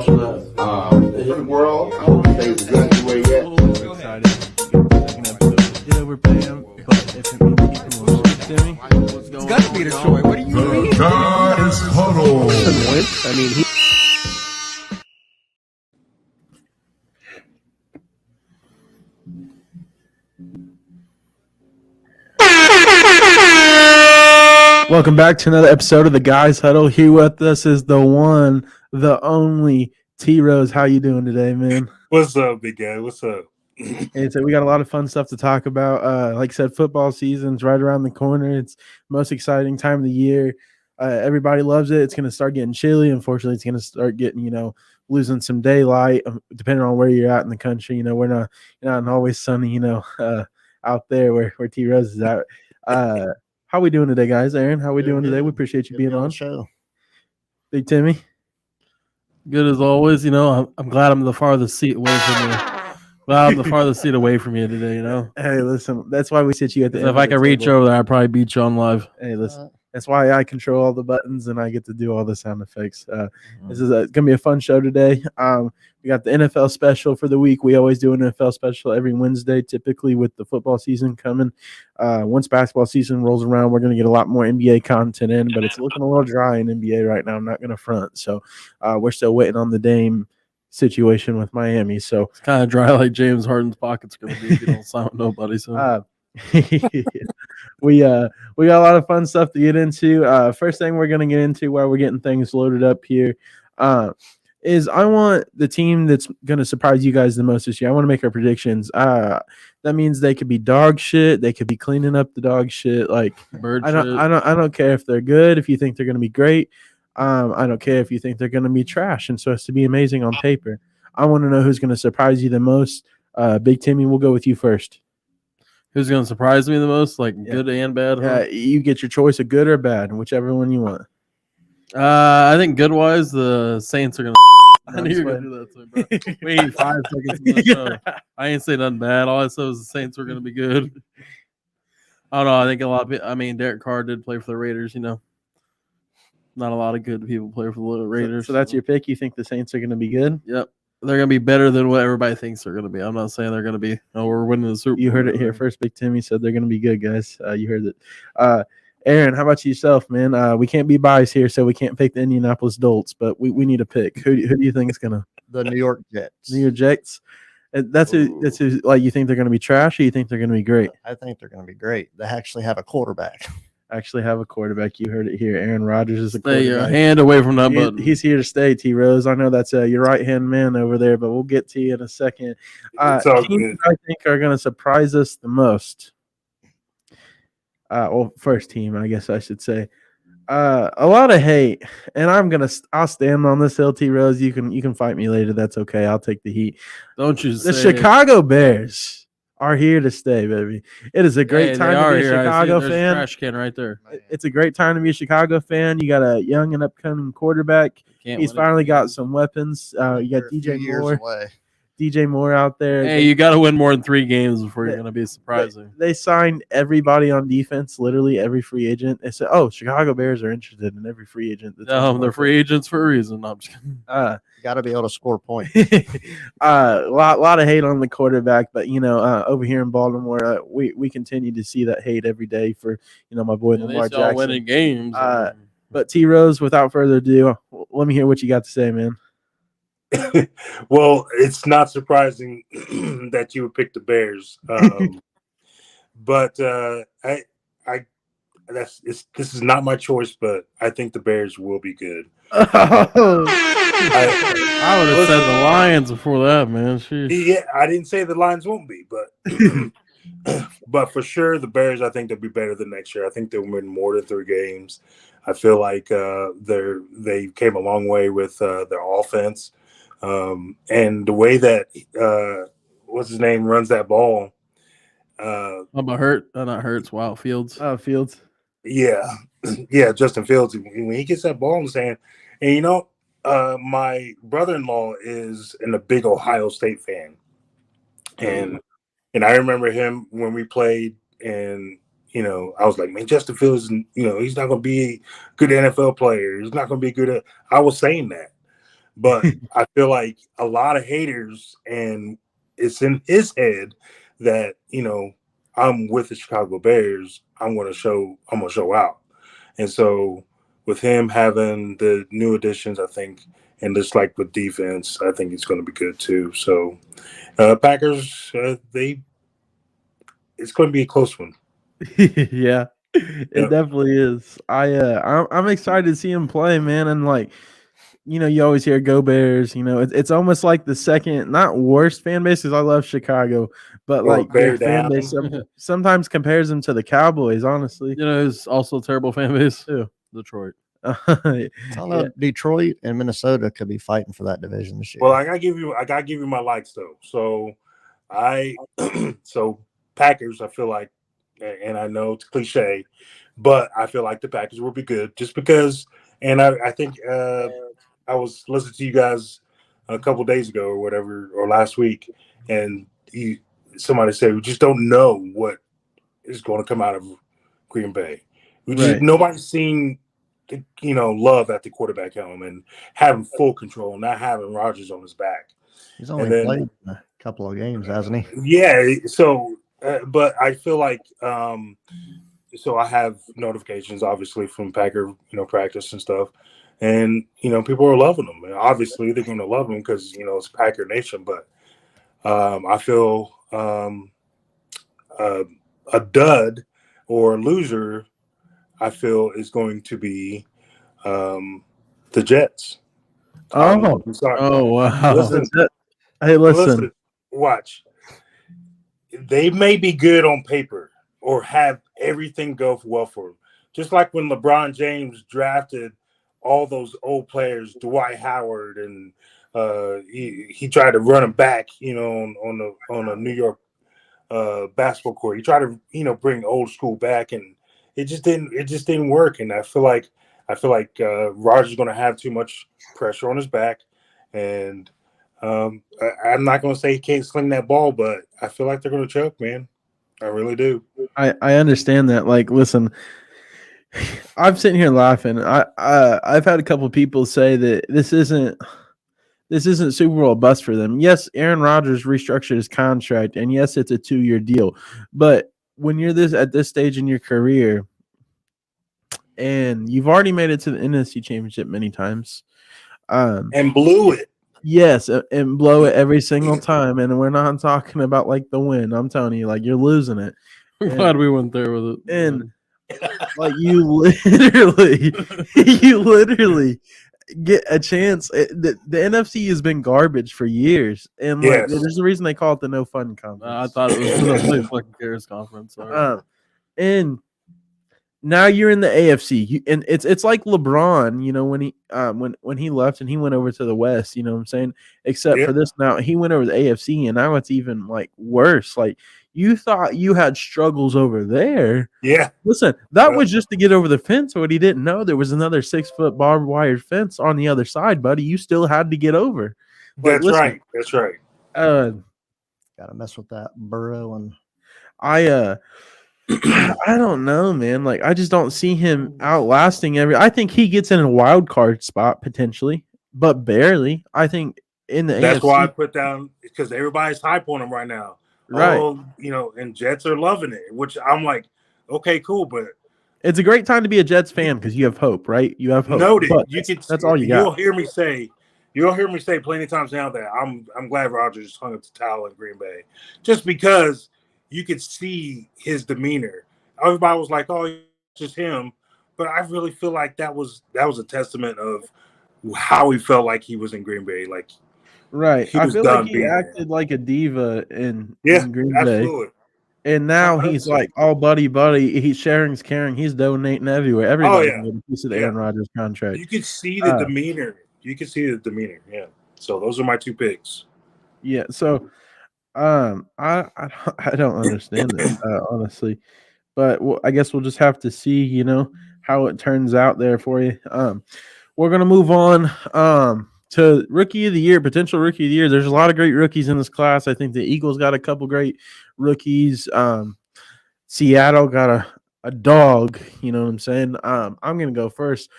The world, I won't say exactly where yet. I'm excited. Second episode. Did overpay him, but if it means keeping him along, Timmy, what's going on? It's got to be Detroit. What do you mean? The Guys Huddle. I mean, he. Welcome back to another episode of the Guys Huddle. Here with us is the one, the only T-Rose. How you doing today, man? What's up, big guy? What's up? And so we got a lot of fun stuff to talk about. Like I said, football season's right around the corner. It's the most exciting time of the year. Everybody loves it. It's going to start getting chilly. Unfortunately, it's going to start getting, losing some daylight, depending on where you're at in the country. We're not always sunny, out there where T-Rose is at. How we doing today, guys? Aaron, how we doing today? We appreciate you being on the show. Big Timmy. Good as always. I'm glad I'm the farthest seat away from you. Well, I'm the farthest seat away from you today, Hey, listen, that's why we sit you at the end. If I could reach over there, I'd probably beat you on live. Hey, listen, that's why I control all the buttons and I get to do all the sound effects. This is going to be a fun show today. We got the NFL special for the week. We always do an NFL special every Wednesday, typically with the football season coming. Once basketball season rolls around, we're going to get a lot more NBA content in, but it's looking a little dry in NBA right now. I'm not going to front. So we're still waiting on the Dame situation with Miami. So it's kind of dry like James Harden's pocket's going to be if you don't sign with nobody. So we got a lot of fun stuff to get into. First thing we're going to get into while we're getting things loaded up here is I want the team that's going to surprise you guys the most this year. I want to make our predictions. That means they could be dog shit. They could be cleaning up the dog shit. Like bird I don't care if they're good. If you think they're going to be great, I don't care if you think they're going to be trash and so as to be amazing on paper. I want to know who's going to surprise you the most. Big Timmy, we'll go with you first. Who's going to surprise me the most? Like good and bad? Huh? You get your choice of good or bad, whichever one you want. I think good-wise, the Saints are going to. I knew you were going to do that to me, bro. Wait 5 seconds in the show. I ain't say nothing bad. All I said was the Saints were going to be good. I don't know. I think a lot of people. Derek Carr did play for the Raiders, Not a lot of good people play for the Raiders. So that's your pick? You think the Saints are going to be good? Yep. They're going to be better than what everybody thinks they're going to be. I'm not saying they're going to be, we're winning the Super Bowl. You heard it here first. Big Timmy said they're going to be good, guys. You heard it. Aaron, how about yourself, man? We can't be biased here, so we can't pick the Indianapolis Dolts, but we need a pick. Who do you think is going to? The New York Jets. New York Jets? That's who, like, you think they're going to be trash or you think they're going to be great? I think they're going to be great. They actually have a quarterback. You heard it here. Aaron Rodgers is a quarterback. Stay your hand away from that button. He's here to stay, T-Rose. I know that's your right-hand man over there, but we'll get to you in a second. Teams I think are going to surprise us the most. First team, I guess I should say. A lot of hate, and I'll stand on this hill, T-Rose. You can fight me later. That's okay. I'll take the heat. Don't you The Chicago Bears are here to stay, baby. It is a great time to be a Chicago fan. Trash can right there. It's a great time to be a Chicago fan. You got a young and upcoming quarterback. He's finally got some weapons. You got DJ Moore out there. Hey, you got to win more than 3 games before you're going to be surprising. They signed everybody on defense, literally every free agent. They said, Chicago Bears are interested in every free agent. They're free agents for a reason. I'm just kidding. You got to be able to score points. A lot of hate on the quarterback, but, over here in Baltimore, we continue to see that hate every day for, my boy Lamar Jackson. Winning games. But T-Rose, without further ado, let me hear what you got to say, man. Well, it's not surprising that you would pick the Bears, but this is not my choice. But I think the Bears will be good. I would have said the Lions before that, man. Jeez. Yeah, I didn't say the Lions won't be, but but for sure the Bears. I think they'll be better than next year. I think they'll win more than 3 games. I feel like they came a long way with their offense. And the way that what's his name runs that ball. How about not Hurts? Wow, Fields. Fields. Yeah, Justin Fields. When he gets that ball in his hand, and my brother-in-law is a big Ohio State fan, and I remember him when we played, and I was like, man, Justin Fields, he's not going to be a good NFL player. He's not going to be good at. I was saying that. But I feel like a lot of haters, and it's in his head that I'm with the Chicago Bears. I'm gonna show out, and so with him having the new additions, I think, and just like with defense, I think it's going to be good too. So Packers, it's going to be a close one. Yeah, it Yep. definitely is. I'm excited to see him play, man. And like, you always hear "Go Bears." It's almost like the second, not worst fan base, because I love Chicago, but Or like bear their fan down. base sometimes compares them to the Cowboys. Honestly, who's also a terrible fan base? Who? Detroit. I don't know. Detroit and Minnesota could be fighting for that division this year. Well, I gotta give you my likes though. So so Packers, I feel like, and I know it's cliche, but I feel like the Packers will be good just because. And I think I was listening to you guys a couple days ago or whatever, or last week, and somebody said we just don't know what is going to come out of Green Bay. Nobody's seen love at the quarterback helm and having full control, not having Rodgers on his back. He's only played a couple of games, hasn't he? Yeah. So, but I feel like so I have notifications, obviously, from Packer, practice and stuff, and people are loving them. And obviously, they're going to love them because it's Packer Nation. But I feel a dud or a loser, I feel, is going to be the Jets. Oh, wow! Listen, hey, listen. Watch. They may be good on paper or have everything go well for them. Just like when LeBron James drafted all those old players, Dwight Howard, and he tried to run them back, on a New York basketball court. He tried to, bring old school back, and it just didn't work. And I feel like Rodgers is going to have too much pressure on his back, and I'm not going to say he can't sling that ball, but I feel like they're going to choke, man. I really do. I understand that. Like, listen, I'm sitting here laughing. I've had a couple of people say that this isn't Super Bowl bust for them. Yes, Aaron Rodgers restructured his contract, and yes, it's a 2-year deal. But when you're at this stage in your career, and you've already made it to the NFC Championship many times, and blew it. Yes, and blow it every single time. And we're not talking about like the win. I'm telling you, like, you're losing it. I'm glad we went there with it. And like you literally get a chance. The NFC has been garbage for years, and like there's a reason they call it the no fun conference. I thought it was the fucking cares conference. And now you're in the AFC, and it's like LeBron, when he left and he went over to the West, you know what I'm saying? Except for this, now he went over to the AFC, and now it's even like worse. Like, you thought you had struggles over there. Yeah. Listen, that was just to get over the fence. What he didn't know, there was another 6-foot barbed wire fence on the other side, buddy. You still had to get over. That's right. That's right. Gotta mess with that Burrow, and I don't know, man. Like, I just don't see him outlasting I think he gets in a wild card spot potentially, but barely. I think in the That's AFC, why I put down, because everybody's hype on him right now. Right. Oh, and Jets are loving it, which I'm like, okay, cool, but it's a great time to be a Jets fan because you have hope, right? You have hope. Noted. That's all you got. You'll hear me say plenty of times now that I'm glad Rodgers hung up the towel in Green Bay, just because you could see his demeanor. Everybody was like, "Oh, it's just him," but I really feel like that was a testament of how he felt like he was in Green Bay. Like, right. I feel like he acted like a diva in Green Bay. And now he's like all buddy. He's sharing's caring. He's donating everywhere. Everybody can get a piece of the Aaron Rodgers contract. You can see the demeanor. Yeah. So those are my two picks. Yeah. So, I don't understand it honestly, but I guess we'll just have to see, how it turns out there for you. We're gonna move on to rookie of the year, potential rookie of the year. There's a lot of great rookies in this class. I think the Eagles got a couple great rookies. Seattle got a dog, you know what I'm saying? I'm going to go first.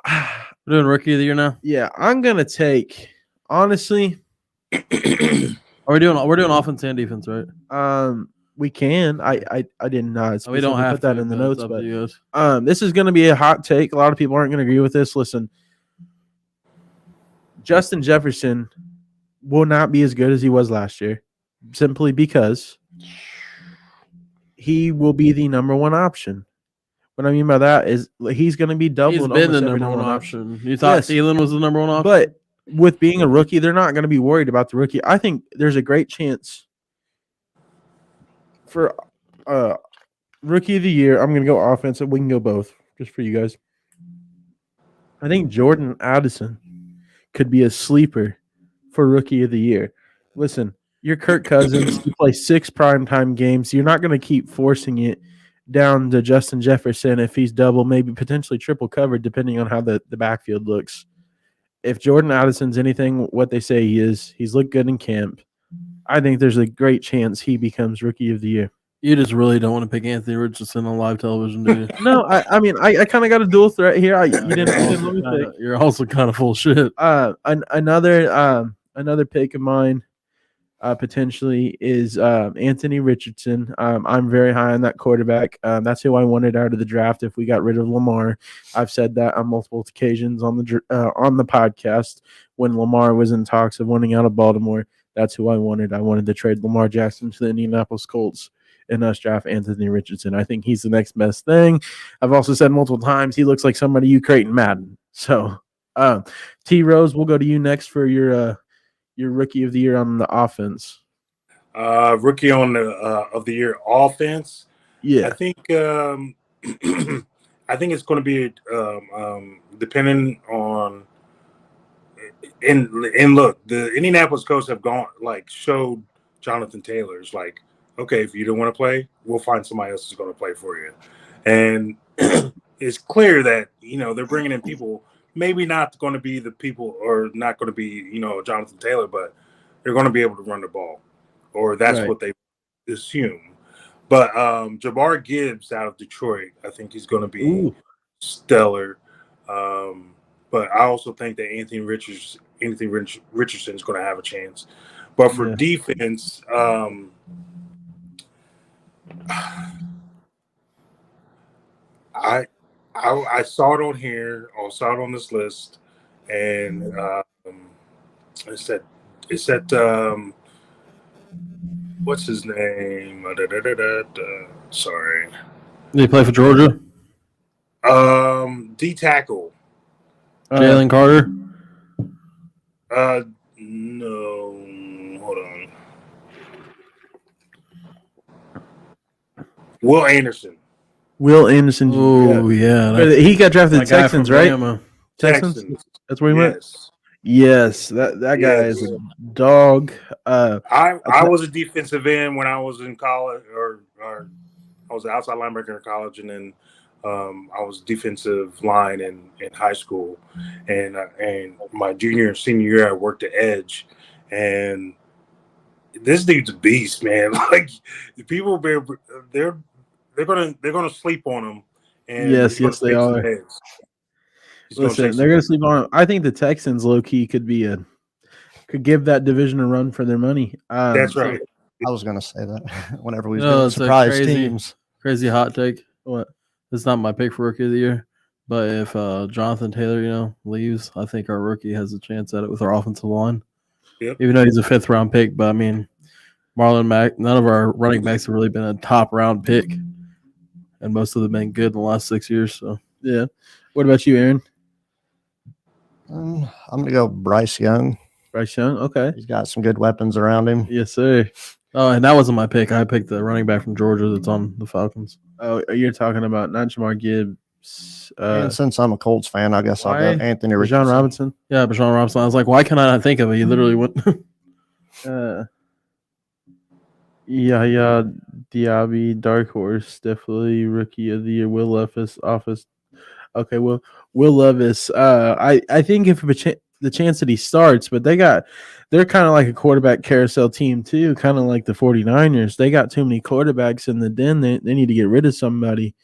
We're doing rookie of the year now. Yeah, I'm gonna take honestly. We're doing offense and defense, right? We can. I didn't We don't have put that to, in the but it's notes, up but to you guys. this is gonna be a hot take. A lot of people aren't gonna agree with this. Listen, Justin Jefferson will not be as good as he was last year, simply because he will be the number one option. What I mean by that is he's going to be doubled. He's been the almost every number one option. You Yes. thought Thielen was the number one option? But with being a rookie, they're not going to be worried about the rookie. I think there's a great chance for rookie of the year. I'm going to go offensive. We can go both, just for you guys. I think Jordan Addison could be a sleeper for rookie of the year. Listen, you're Kirk Cousins. You play 6 primetime games. You're not going to keep forcing it down to Justin Jefferson if he's double, maybe potentially triple covered, depending on how the backfield looks. If Jordan Addison's anything what they say he is, he's looked good in camp. I think there's a great chance he becomes rookie of the year. You just really don't want to pick Anthony Richardson on live television, do you? No, I mean I kind of got a dual threat here. You didn't let me pick. You're also kind of full of shit. Another pick of mine potentially is Anthony Richardson. I'm very high on that quarterback. That's who I wanted out of the draft if we got rid of Lamar. I've said that on multiple occasions on the podcast when Lamar was in talks of wanting out of Baltimore. That's who I wanted. I wanted to trade Lamar Jackson to the Indianapolis Colts and us draft Anthony Richardson. I think he's the next best thing. I've also said multiple times he looks like somebody you create in Madden. So, T Rose, we'll go to you next for your rookie of the year on the offense. Rookie on the of the year offense. Yeah, I think I think it's going to be depending on. And look, the Indianapolis Colts have showed Jonathan Taylor's like, okay, if you don't want to play, we'll find somebody else who's going to play for you. And it's clear that they're bringing in people. Maybe not going to be the people, or not going to be Jonathan Taylor, but they're going to be able to run the ball, or that's Right. what they assume. But Jabbar Gibbs out of Detroit, I think he's going to be stellar. But I also think that Anthony Richardson is going to have a chance. But for defense, I saw it on here. I saw it on this list, and it said what's his name? Sorry. Did he play for Georgia? D tackle. Jalen Carter? No. Hold on. Will Anderson. Oh, yeah. He got drafted to Texans, right? Bama. Texans. That's where he went. Yes. Yes, that guy Yes. is a dog. I was a defensive end when I was in college, or I was an outside linebacker in college, and then I was defensive line in high school, and my junior and senior year I worked at edge, and this dude's a beast, man. Like the people, they're gonna sleep on him. And Yes, they are. Listen, they're gonna sleep on him. I think the Texans low key could give that division a run for their money. That's right. I was going to say that whenever we No, did it's a surprise crazy- teams. Crazy hot take. What? It's not my pick for rookie of the year, but if Jonathan Taylor, leaves, I think our rookie has a chance at it with our offensive line. Yep. Even though he's a 5th round pick, but I mean, Marlon Mack, none of our running backs have really been a top round pick, and most of them have been good in the last 6 years. So Yeah. What about you, Aaron? I'm going to go Bryce Young. Bryce Young. Okay. He's got some good weapons around him. Yes, sir. Oh, and that wasn't my pick. I picked the running back from Georgia that's on the Falcons. Oh, you're talking about not Jamar Gibbs. And since I'm a Colts fan, I guess I'll why? go Anthony John Richardson. Robinson. Yeah, Bijan Robinson. I was like, why can I not think of it? He literally went. Yahya Diaby, dark horse, definitely rookie of the year. Will Levis, office. Okay, Will Levis. I think if the chance that he starts, but they're kind of like a quarterback carousel team too, kind of like the 49ers. They got too many quarterbacks in the den. They need to get rid of somebody.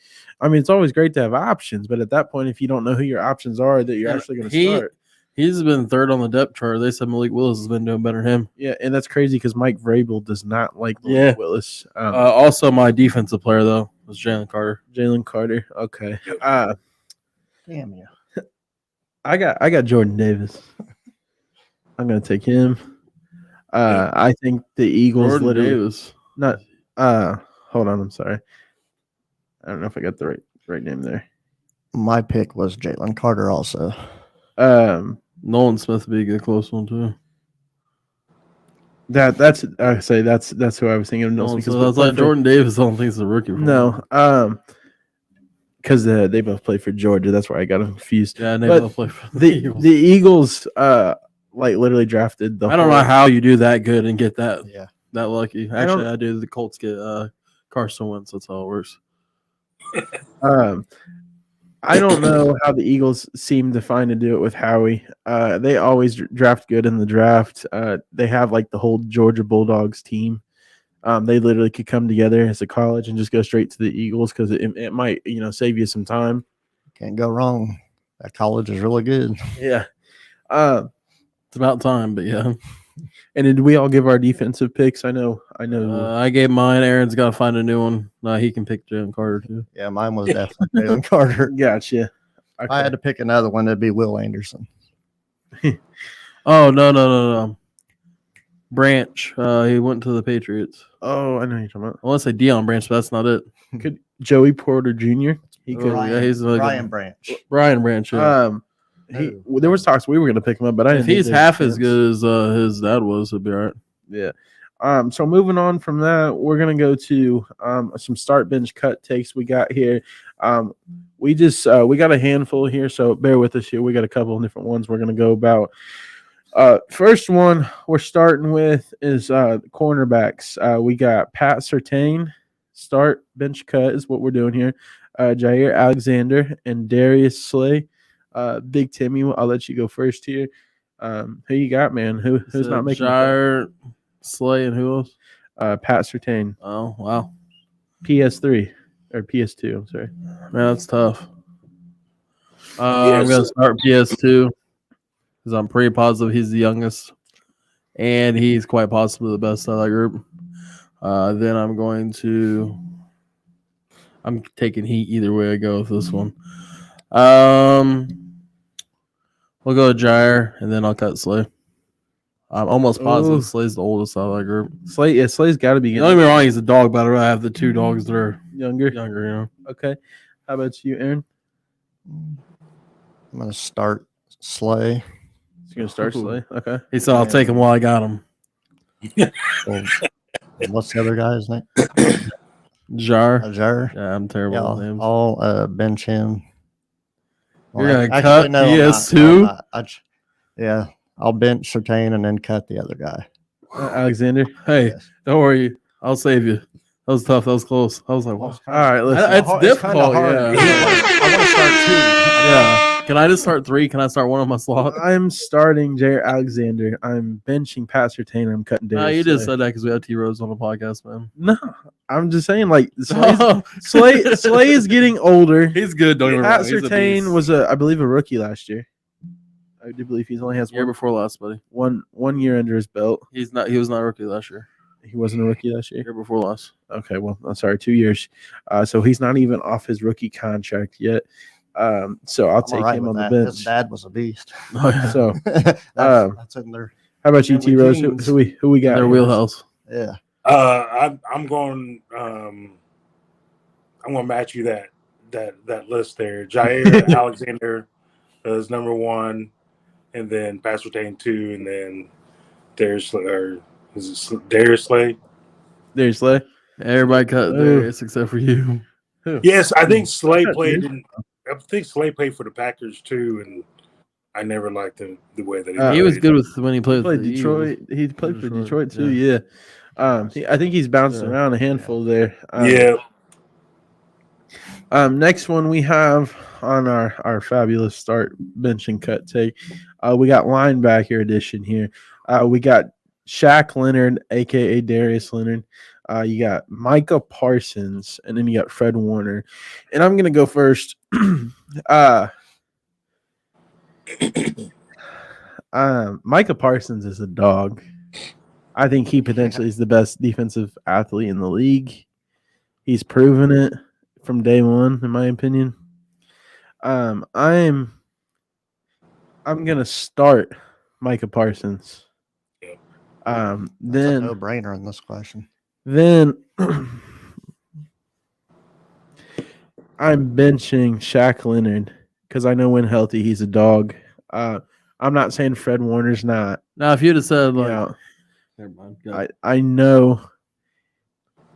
I mean, it's always great to have options, but at that point, if you don't know who your options are, that you're And actually going to start. He's been third on the depth chart. They said Malik Willis has been doing better than him. Yeah, and that's crazy because Mike Vrabel does not like Yeah. Malik Willis. Also, my defensive player, though, was Jalen Carter. Jalen Carter. Okay. Damn you. I got Jordan Davis. I'm going to take him. I think the Eagles Jordan literally Davis. not. Hold on. I'm sorry. I don't know if I got the right name there. My pick was Jalen Carter also. Nolan Smith would be a good close one, too. That's who I was thinking of. Nolan Smith. I was like, Jordan Davis, I don't think he's a rookie. No. Because they both play for Georgia. That's where I got them confused. Yeah, and they But both play for The Eagles, like literally drafted the. I don't know how you do that good and get that Yeah. that lucky. Actually, I do. The Colts get Carson Wentz. That's how it works. I don't know how the Eagles seem to find to do it with Howie. They always draft good in the draft. They have like the whole Georgia Bulldogs team. They literally could come together as a college and just go straight to the Eagles because it might save you some time. Can't go wrong. That college is really good. Yeah. It's about time, but yeah. And did we all give our defensive picks? I know. I gave mine. Aaron's got to find a new one. He can pick Jalen Carter too. Yeah, mine was definitely Jalen Carter. Gotcha. If I had to pick another one, it'd be Will Anderson. Oh no. Branch. He went to the Patriots. Oh, I know who you're talking about. I want to say Deion Branch, but that's not it. Could Joey Porter Jr. He could. Yeah, he's like Brian Branch. Brian Branch. Yeah. There was talks we were going to pick him up, but I didn't. If he's half as good as his dad was, it'll be all right. Yeah. So moving on from that, we're gonna go to some start bench cut takes we got here. We got a handful here, so bear with us here. We got a couple of different ones we're gonna go about. First one we're starting with is cornerbacks. We got Pat Surtain, start bench cut is what we're doing here. Jair Alexander and Darius Slay. Big Timmy, I'll let you go first here. Who you got, man? Who's not making Jair, Slay, and who else? Pat Surtain. Oh, wow. PS3 or PS2. I'm sorry. Man, that's tough. I'm going to start PS2 because I'm pretty positive he's the youngest, and he's quite possibly the best out of that group. Then I'm taking heat either way I go with this one. We'll go with Jair, and then I'll cut Slay. I'm almost positive Slay's the oldest out of that group. Slay's got to be. Don't get me wrong, he's a dog, but I'd rather have the two dogs that are younger. Okay. How about you, Aaron? I'm going to start Slay. You're going to start Slay? Okay. He said, I'll take him while I got him. Well, what's the other guy's name? Jair. Jair. Yeah, I'm terrible Yeah, with names. I'll bench him. You're going to cut PS2? Yeah, I'll bench Surtain and then cut the other guy. Alexander. Hey, Yes. don't worry. I'll save you. That was tough. That was close. I was like, wow. All right, listen. It's difficult. hard. Yeah. I want to start two. Yeah. Can I just start three? Can I start one on my slot? I'm starting Jair Alexander. I'm benching Pat Surtain. I'm cutting Darius. No, you just Slay. said that because we have T Rose on the podcast, man. No, I'm just saying, like, Slay is getting older. He's good. Don't get me Pat wrong. He's a Surtain beast. was, I believe, a rookie last year. I do believe he's only has Year before last, buddy. one year under his belt. He was not a rookie last year. He wasn't a rookie last year. Year before last. Okay, well, I'm sorry, 2 years. So he's not even off his rookie contract yet. So I'll take him on the bench. His dad was a beast. Oh, yeah. So That's in there. how about you, Family T Rose? genes. Who we got? Their wheelhouse. Yeah. I'm going. I'm going to match you that list there. Jair Alexander is number one, and then Pat Surtain 2, and then Darius Slay. There's Slay. Everybody cut Darius except for you. Yes, I think Slay Yeah, played. dude. I think Slay played for the Packers too, and I never liked him the way that he. He was played. good with when he He played played with the Detroit. Eagles. He played for Detroit, Detroit too. Yeah. I think he's bounced Yeah. around a handful there. Yeah. Next one we have on our fabulous start bench and cut take. We got linebacker edition here. We got Shaq Leonard, aka Darius Leonard. You got Micah Parsons, and then you got Fred Warner. And I'm gonna go first. Micah Parsons is a dog. I think he potentially is the best defensive athlete in the league. He's proven it from day one, in my opinion. I'm gonna start Micah Parsons. That's a Then no-brainer in this question. I'm benching Shaq Leonard because I know when healthy he's a dog. I'm not saying Fred Warner's not. Now, if you'd have said like, Yeah, never mind. Go ahead. I know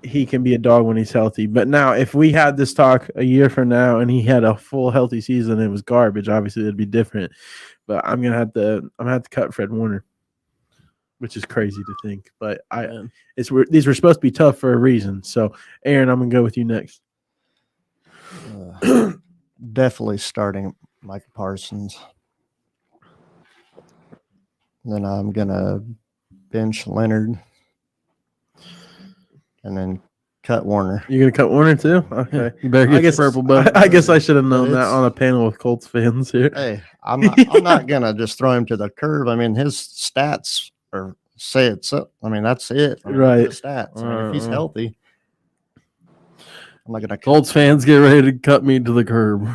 he can be a dog when he's healthy. But now, if we had this talk a year from now and he had a full healthy season and it was garbage, obviously it'd be different. But I'm gonna have to cut Fred Warner, which is crazy to think. But these were supposed to be tough for a reason. So, Aaron, I'm gonna go with you next. Definitely starting Micah Parsons. Then I'm gonna bench Leonard, and then cut Warner. You're gonna cut Warner too? Okay. You better get I guess your purple button. I guess I should have known that it's- on a panel with Colts fans here. Hey, I'm not gonna just throw him to the curb. I mean, his stats are say it's up. I mean, that's it. I mean, Right. the stats. I mean, if he's healthy, I'm not gonna. Colts fans, get ready to cut me to the curb.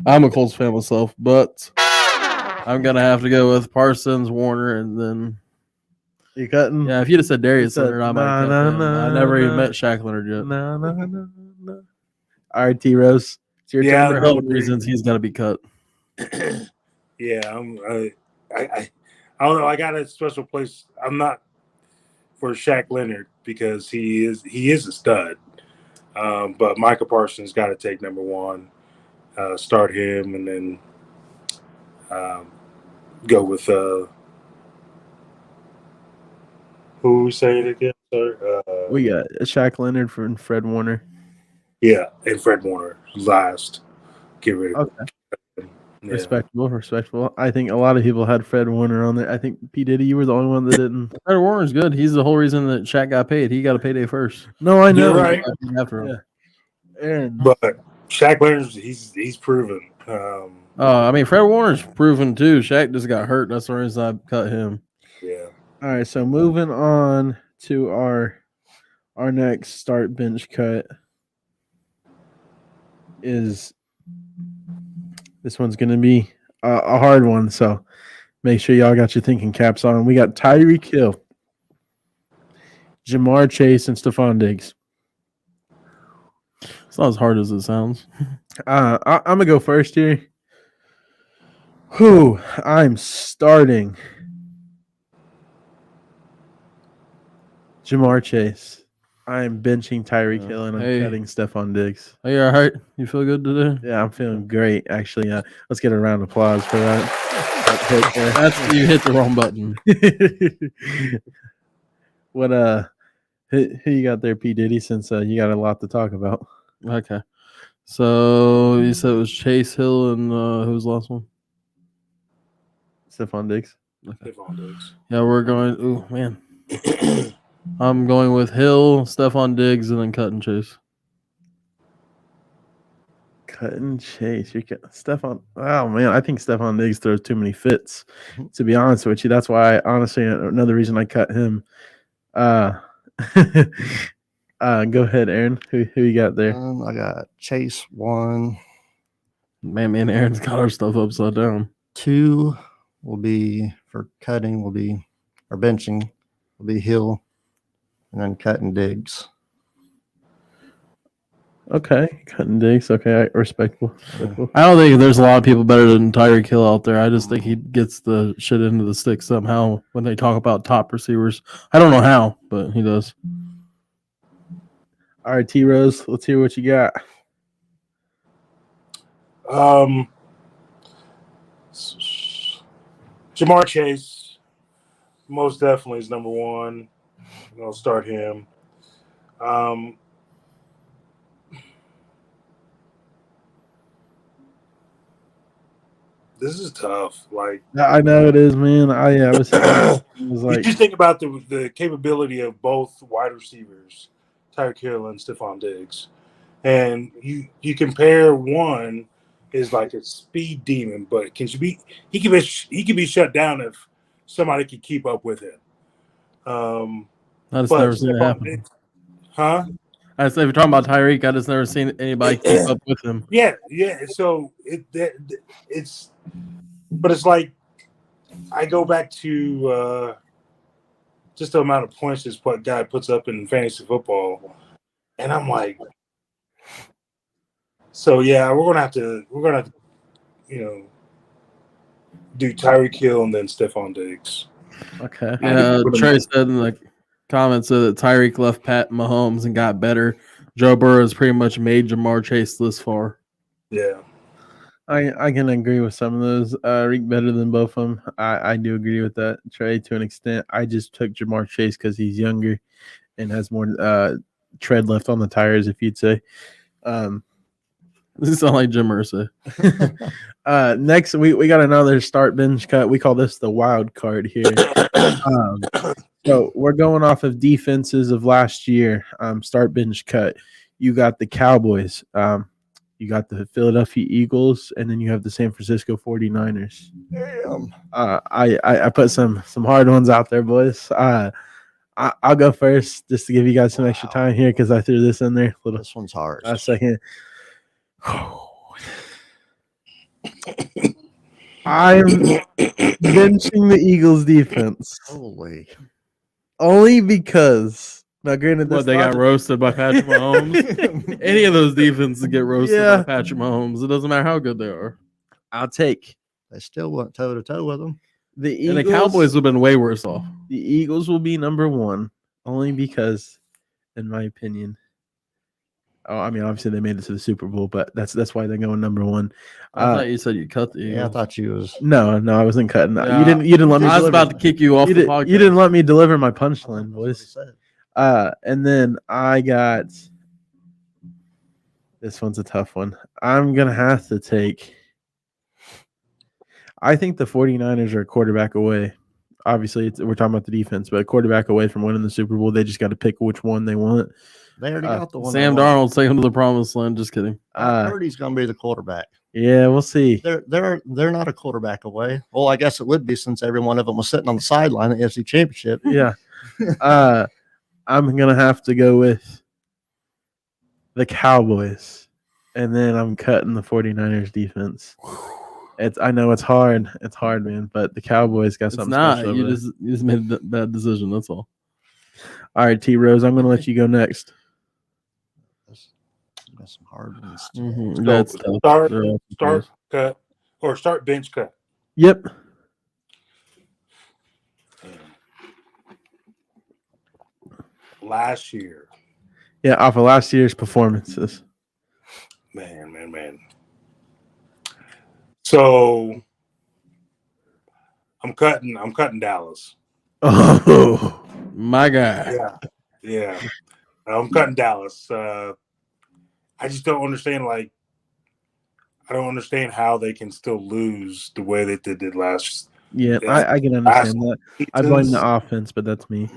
I'm a Colts fan myself, but I'm gonna have to go with Parsons, Warner, and then You cutting? yeah. If you'd have said Darius said, Leonard, I might have cut him. I never even met Shaq Leonard yet. No. All right, T Rose. It's your Yeah, turn. For health reasons, he's got to be cut. Yeah, I don't know. I got a special place. I'm not for Shaq Leonard because he is a stud. But Micah Parsons got to take number one, start him, and then go with who we say it again? Sir? We got Shaq Leonard and Fred Warner. Yeah, and Fred Warner last. Get rid of Okay. him. Yeah. Respectable. I think a lot of people had Fred Warner on there. I think P. Diddy, you were the only one that didn't. Fred Warner's good. He's the whole reason that Shaq got paid. He got a payday first. No, I know. You're right. After him. Yeah. Aaron. But Shaq Leonard, he's proven. I mean, Fred Warner's proven too. Shaq just got hurt. That's the reason I cut him. Yeah. All right, so moving on to our next start bench cut is this one's going to be a hard one, so make sure y'all got your thinking caps on. We got Tyreek Hill, Jamar Chase, and Stephon Diggs. It's not as hard as it sounds. I'm going to go first here. I'm starting Jamar Chase. I'm benching Tyreek Hill, and I'm cutting Stephon Diggs. Are you all right? You feel good today? Yeah, I'm feeling great, actually. Let's get a round of applause for that. That's you hit the wrong button. What who you got there, P. Diddy? Since you got a lot to talk about. Okay. So you said it was Chase Hill and who was the last one? Stephon Diggs. Okay. Stephon Diggs. Yeah, we're going. Oh man, I'm going with Hill, Stephon Diggs, and then cutting Chase. Cutting Chase. You're Stephon. Oh man, I think Stephon Diggs throws too many fits. To be honest with you, that's why honestly another reason I cut him. Go ahead, Aaron. Who you got there? I got Chase 1. Man, me and Aaron's got our stuff upside down. 2 will be for cutting. Or benching will be Hill, and then cutting Diggs. Okay, cutting Diggs. Okay, respectable. I don't think there's a lot of people better than Tyreek Hill out there. I just think he gets the shit into the stick somehow when they talk about top receivers. I don't know how, but he does. All right, T Rose, let's hear what you got. Jamar Chase, most definitely is number one. I'm gonna start him. This is tough. Like I know it is, man. I was like, you just think about the capability of both wide receivers, Tyreek Hill and Stephon Diggs, and you compare one is like a speed demon, but he can be shut down if somebody can keep up with him. I just But never seen it Stephon happen. Diggs, huh? I said, if you're talking about Tyreek, I just never seen anybody keep up with him. Yeah. So it's, but it's like I go back to just the amount of points this guy puts up in fantasy football, and I'm like, so yeah, we're gonna have to, do Tyreek Hill and then Stephon Diggs. okay. Yeah, Trey said in the comments that Tyreek left Pat Mahomes and got better. Joe Burrow has pretty much made Jamar Chase this far. Yeah. I can agree with some of those. Reek better than both of them. I do agree with that, Trey, to an extent. I just took Jamar Chase because he's younger and has more tread left on the tires, if you'd say. This sounds like Jim Mercer. Next, we got another start bench cut. We call this the wild card here. So we're going off of defenses of last year. Start bench cut. You got the Cowboys. You got the Philadelphia Eagles, and then you have the San Francisco 49ers. Damn. I put some hard ones out there, boys. I'll go first just to give you guys some extra time here because I threw this in there. This one's hard. A second. I'm benching the Eagles defense Holy. only because now granted What, they got roasted by Patrick Mahomes? Any of those defenses get roasted by Patrick Mahomes. It doesn't matter how good they are. I'll take They still went toe to toe with them. the Eagles. And the Cowboys would have been way worse off. The Eagles will be number one only because, in my opinion, I mean, obviously they made it to the Super Bowl, but that's why they're going number one. I thought you said you cut the Eagles. Yeah, I thought you was. No, I wasn't cutting that. Yeah. You didn't let me. I was deliver. about to kick you off You, the did, podcast. you didn't let me deliver my punchline, That's what he boys. said. And then I got this one's a tough one. I'm gonna have to take. I think the 49ers are a quarterback away. Obviously, we're talking about the defense, but a quarterback away from winning the Super Bowl. They just got to pick which one they want. They already got the one. Sam Darnold taking him to the promised land. Just kidding. Purdy's going to be the quarterback. Yeah, we'll see. They're not a quarterback away. Well, I guess it would be since every one of them was sitting on the sideline at the AFC Championship. Yeah. I'm gonna have to go with the Cowboys, and then I'm cutting the 49ers defense. I know it's hard. It's hard, man. But the Cowboys got It's something not. special. You just made a bad decision. That's all. All right, T Rose. I'm gonna let you go next. Got some hard ones. Mm-hmm. So That's tough. start cut or start bench cut. Yep. Last year, Yeah, off of last year's performances. man. So I'm cutting Dallas. Oh, My guy. Yeah. I'm cutting Dallas. I just don't understand. Like, I don't understand how they can still lose the way they did last. yeah. Yeah. I can understand that. I blame the offense, but that's me.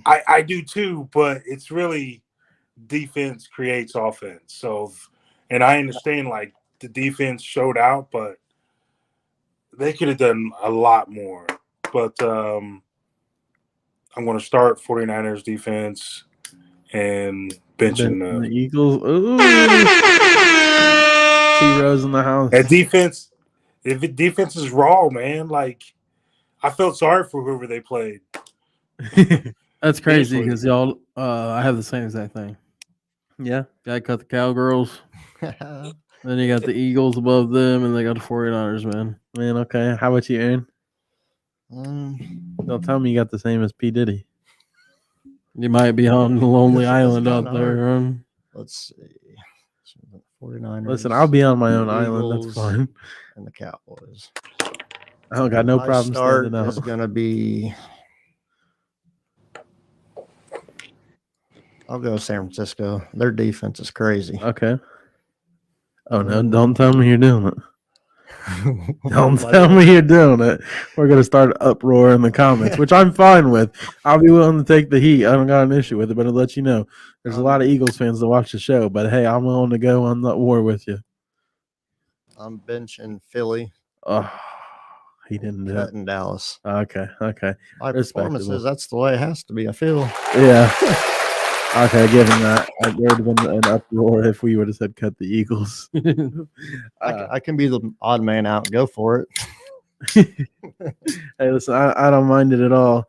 I do too, but it's really defense creates offense. So, and I understand like the defense showed out, but they could have done a lot more. But I'm going to start 49ers defense and benching The Eagles. Ooh. T Rose in the house. that defense. If the defense is raw, man, like I felt sorry for whoever they played. That's crazy Seriously. because y'all. I have the same exact thing. Yeah. Guy cut the Cowgirls. Then you got the Eagles above them, and they got the 49ers, man. Man, okay. How about you, Aaron? Don't tell me you got the same as P. Diddy. You might be on a lonely It's island kinda out there. Let's see. So the 49ers. Listen, I'll be on my own the island. That's Eagles, fine. And the Cowboys. I don't got no My problem start standing is out. going to be. I'll go San Francisco. Their defense is crazy. Okay. Oh, no. Don't tell me you're doing it. Don't tell me you're doing it. We're gonna start an uproar in the comments, which I'm fine with. I'll be willing to take the heat. I don't got an issue with it, but I'll let you know. There's a lot of Eagles fans that watch the show, but hey, I'm willing to go on that war with you. I'm benching Philly, Oh, he didn't do it. cutting Dallas. Okay. My Respectable. performances, that's the way it has to be, I feel. Yeah. Okay, given that, there would have been an uproar if we would have said cut the Eagles. I can be the odd man out and go for it. Hey, listen, I don't mind it at all.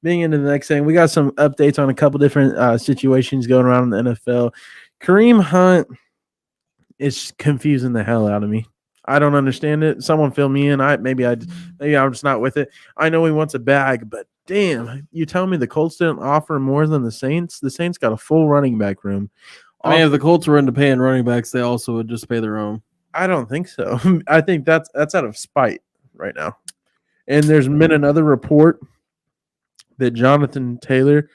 Being into the next thing, we got some updates on a couple different situations going around in the NFL. Kareem Hunt is confusing the hell out of me. I don't understand it. Someone fill me in. Maybe I'm just not with it. I know he wants a bag, but damn, you tell me the Colts didn't offer more than the Saints? The Saints got a full running back room. I mean, if the Colts were into paying running backs, they also would just pay their own. I don't think so. I think that's out of spite right now. And there's been another report that Jonathan Taylor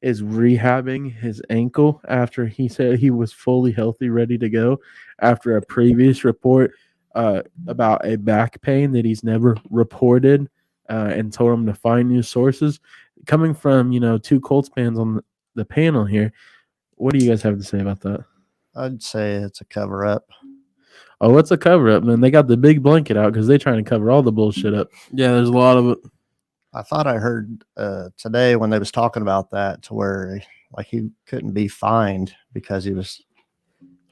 is rehabbing his ankle after he said he was fully healthy, ready to go, after a previous report about a back pain that he's never reported and told him to find new sources. Coming from, two Colts fans on the panel here, what do you guys have to say about that? I'd say it's a cover up. Oh, what's a cover up, man? They got the big blanket out because they're trying to cover all the bullshit up. Yeah, there's a lot of it. I thought I heard today when they was talking about that to where like he couldn't be fined because he was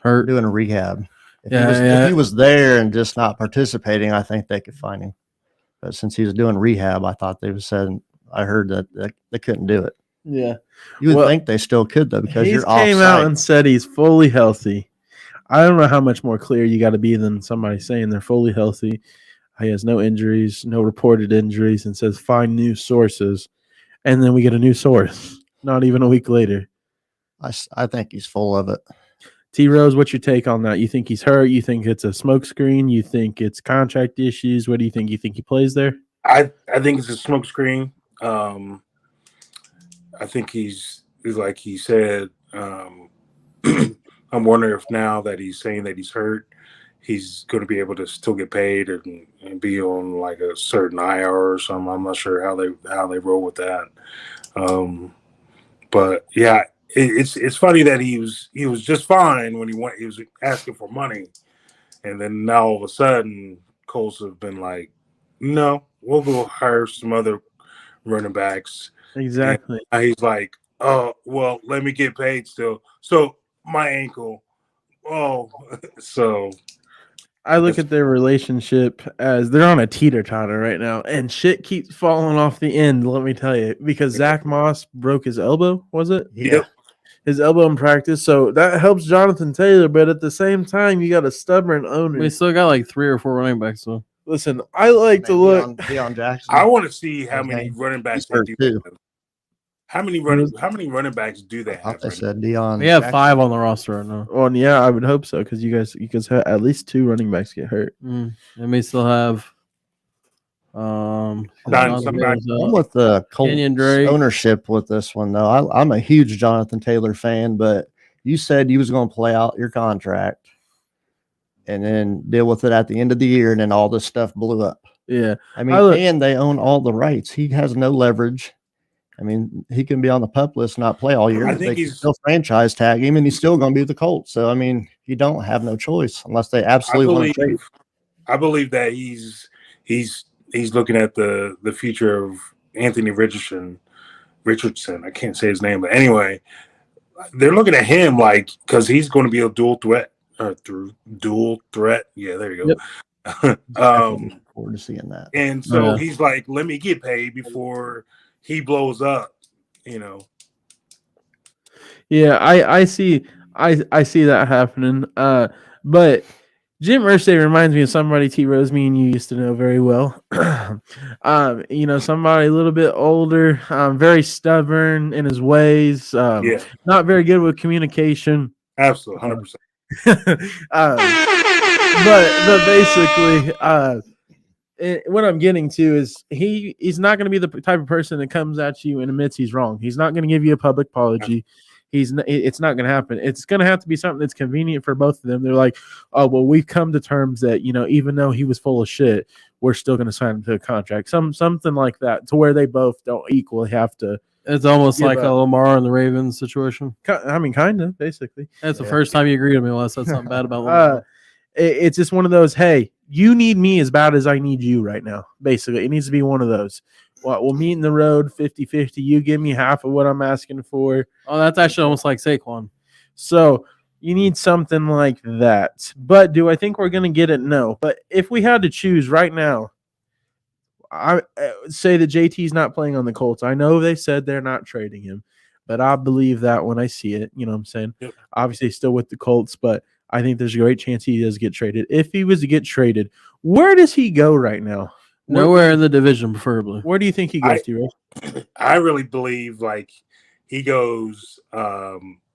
Hurt. doing a rehab. If Yeah. he was there and just not participating, I think they could fine him. But since he was doing rehab, I thought I heard that they couldn't do it. Yeah. You would think they still could though, because He you're off came out site. and said he's fully healthy. I don't know how much more clear you got to be than somebody saying they're fully healthy. He has no injuries, no reported injuries, and says find new sources. And then we get a new source, not even a week later. I think he's full of it. T Rose, what's your take on that? You think he's hurt? You think it's a smokescreen? You think it's contract issues? What do you think? You think he plays there? I think it's a smokescreen. I think he's like he said. I'm wondering if now that he's saying that he's hurt, he's going to be able to still get paid and be on like a certain IR or something. I'm not sure how they roll with that. But yeah, it's funny that he was just fine when he was asking for money, and then now all of a sudden Colts have been like, no, we'll go hire some other running backs. Exactly. And he's like, oh well, let me get paid still. So my ankle. Oh, so I look at their relationship as they're on a teeter-totter right now, and shit keeps falling off the end, let me tell you, because Zach Moss broke his elbow, was it? yeah. His elbow in practice, so that helps Jonathan Taylor, but at the same time, you got a stubborn owner. We still got like 3 or 4 running backs, so. Listen, I like to look. Deion Jackson. I want to see how many running backs they hurt do. too. How many running backs do they I thought have? they right said Deion. We have Jackson. 5 on the roster right now. Well, yeah, I would hope so because you guys have at least 2 running backs get hurt. And we still have Somebody- I'm with the Colts Kenyon Drake. ownership with this one though. I'm a huge Jonathan Taylor fan, but you said you was going to play out your contract and then deal with it at the end of the year, and then all this stuff blew up. Yeah, I mean, and they own all the rights. He has no leverage. I mean, he can be on the PUP list, not play all year. I But think they can he's- still franchise tag him, and he's still going to be the Colts. So I mean, you don't have no choice unless they absolutely want to trade. I believe that he's looking at the future of Anthony Richardson. I can't say his name, but anyway, they're looking at him like because he's going to be a dual threat. Yeah, there you go. Yep. Looking forward to seeing that. And so he's like, let me get paid before he blows up. Yeah, I see that happening. But Jim Irsay reminds me of somebody, T Rose, me and you used to know very well. Somebody a little bit older, very stubborn in his ways, not very good with communication. Absolutely, 100%. But basically, what I'm getting to is he's not going to be the type of person that comes at you and admits he's wrong. He's not going to give you a public apology. It's not going to happen. It's going to have to be something that's convenient for both of them. They're like, oh, well, we've come to terms that, even though he was full of shit, we're still going to sign him to a contract. Something like that, to where they both don't equally have to. It's almost give like up. a Lamar and the Ravens situation. I mean, kind of, basically. That's the first time you agree with me when I said something bad about Lamar. It's just one of those, hey, you need me as bad as I need you right now. Basically, it needs to be one of those. Well, we'll meet in the road 50-50. You give me half of what I'm asking for. Oh, that's actually almost like Saquon. So you need something like that. But do I think we're going to get it? No. But if we had to choose right now, I say that JT's not playing on the Colts. I know they said they're not trading him, but I believe that when I see it. You know what I'm saying? Yep. Obviously, still with the Colts, but I think there's a great chance he does get traded. If he was to get traded, where does he go right now? Nowhere in the division, preferably. Where do you think he goes to? I really believe like he goes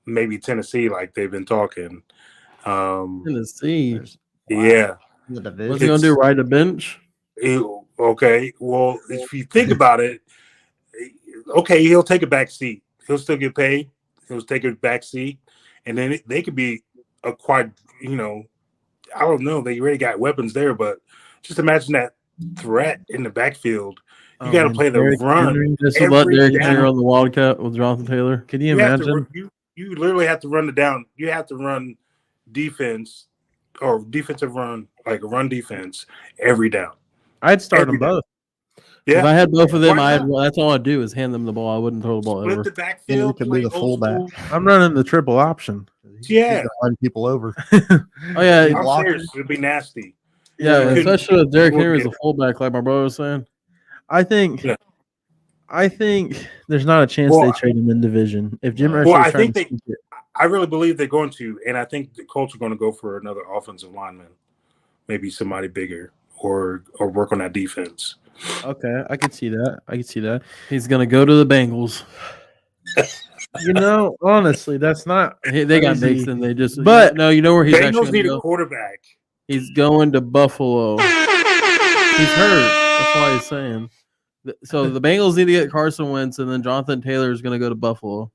maybe Tennessee, like they've been talking. Tennessee. Yeah. The division. What's he going to do, ride the bench? Okay. Well, if you think about it, okay, he'll take a back seat. He'll still get paid. He'll take a back seat. And then they could be a quad, I don't know. They already got weapons there, but just imagine that threat in the backfield. You got to play the run. This is what Derrick Henry on the Wildcat with Jonathan Taylor. Can you imagine? You literally have to run it down. You have to run defense or defensive run, like a run defense every down. I'd start them both. Yeah. If I had both of them, that's all I'd do is hand them the ball. I wouldn't throw the ball Split ever. the backfield. Could be the fullback. I'm running the triple option. Yeah. Run people over. Oh, yeah. I'm serious. It'd be nasty. Yeah, especially with Derrick Henry as a fullback, like my brother was saying. I think there's not a chance they trade him in division. If Jim Irsay I really believe they're going to, and I think the Colts are going to go for another offensive lineman, maybe somebody bigger, or work on that defense. Okay, I could see that. He's going to go to the Bengals. Honestly, that's not. They got Nixon. They just. But no, you know where he's Bengals actually need go? a quarterback. He's going to Buffalo. He's hurt. That's why he's saying. So the Bengals need to get Carson Wentz, and then Jonathan Taylor is going to go to Buffalo.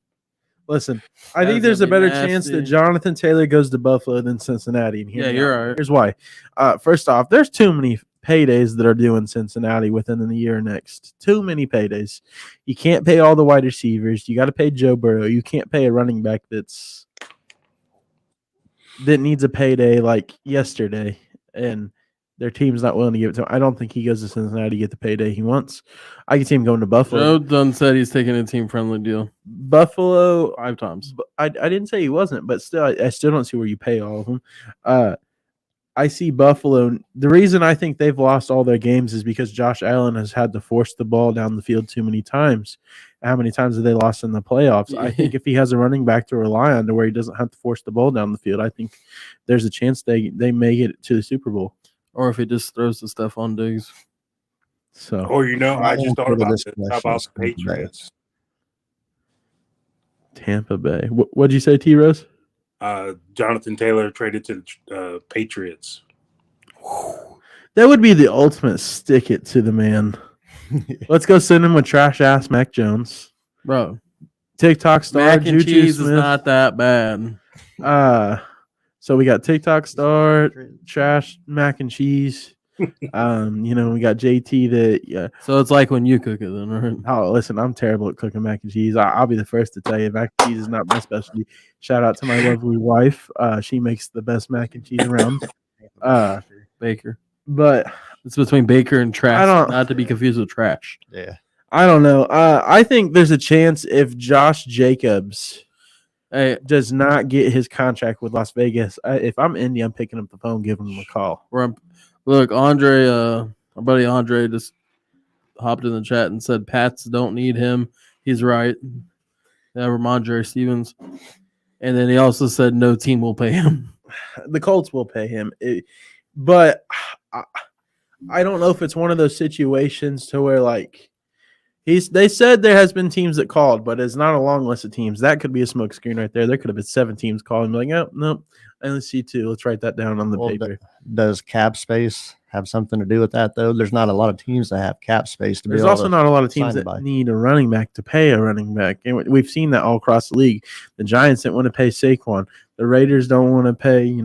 Listen, I think there's a better chance that Jonathan Taylor goes to Buffalo than Cincinnati. And you're right. Here's why. First off, there's too many paydays that are due in Cincinnati within the year next. Too many paydays. You can't pay all the wide receivers. You got to pay Joe Burrow. You can't pay a running back that needs a payday like yesterday, and their team's not willing to give it to him. I don't think he goes to Cincinnati to get the payday he wants. I can see him going to Buffalo. Joe Dunn said he's taking a team-friendly deal. Buffalo, 5 times. I didn't say he wasn't, but still, I still don't see where you pay all of them. I see Buffalo. The reason I think they've lost all their games is because Josh Allen has had to force the ball down the field too many times. How many times have they lost in the playoffs? I think if he has a running back to rely on to where he doesn't have to force the ball down the field, I think there's a chance they may get to the Super Bowl. Or if he just throws the stuff on Diggs. So, or I just thought about this. How about the Patriots? Tampa Bay. What'd you say, T Rose? Jonathan Taylor traded to the Patriots. That would be the ultimate stick it to the man. Let's go send him with trash ass Mac Jones, bro. TikTok star Mac and Juju cheese Smith. is not that bad. So we got TikTok star trash mac and cheese. We got JT that. So it's like when you cook it, then, right? Oh, listen, I'm terrible at cooking mac and cheese. I'll be the first to tell you, mac and cheese is not my specialty. Shout out to my lovely wife. She makes the best mac and cheese around. Baker, but it's between Baker and trash. Not to be confused with trash. Yeah, I don't know. I think there's a chance if Josh Jacobs does not get his contract with Las Vegas. If I'm Indy, I'm picking up the phone, giving him a call. Look, Andre, our buddy Andre just hopped in the chat and said Pats don't need him. He's right. Ramondre Stevens. And then he also said no team will pay him. The Colts will pay him. But I don't know if it's one of those situations to where, like, they said there has been teams that called, but it's not a long list of teams. That could be a smokescreen right there. There could have been 7 teams calling, like, oh, no, I only see 2. Let's write that down on the paper. Does cap space have something to do with that, though? There's not a lot of teams that have cap space to be There's able also to not a lot of teams sign that by. need a running back to pay a running back. And we've seen that all across the league. The Giants didn't want to pay Saquon. The Raiders don't want to pay,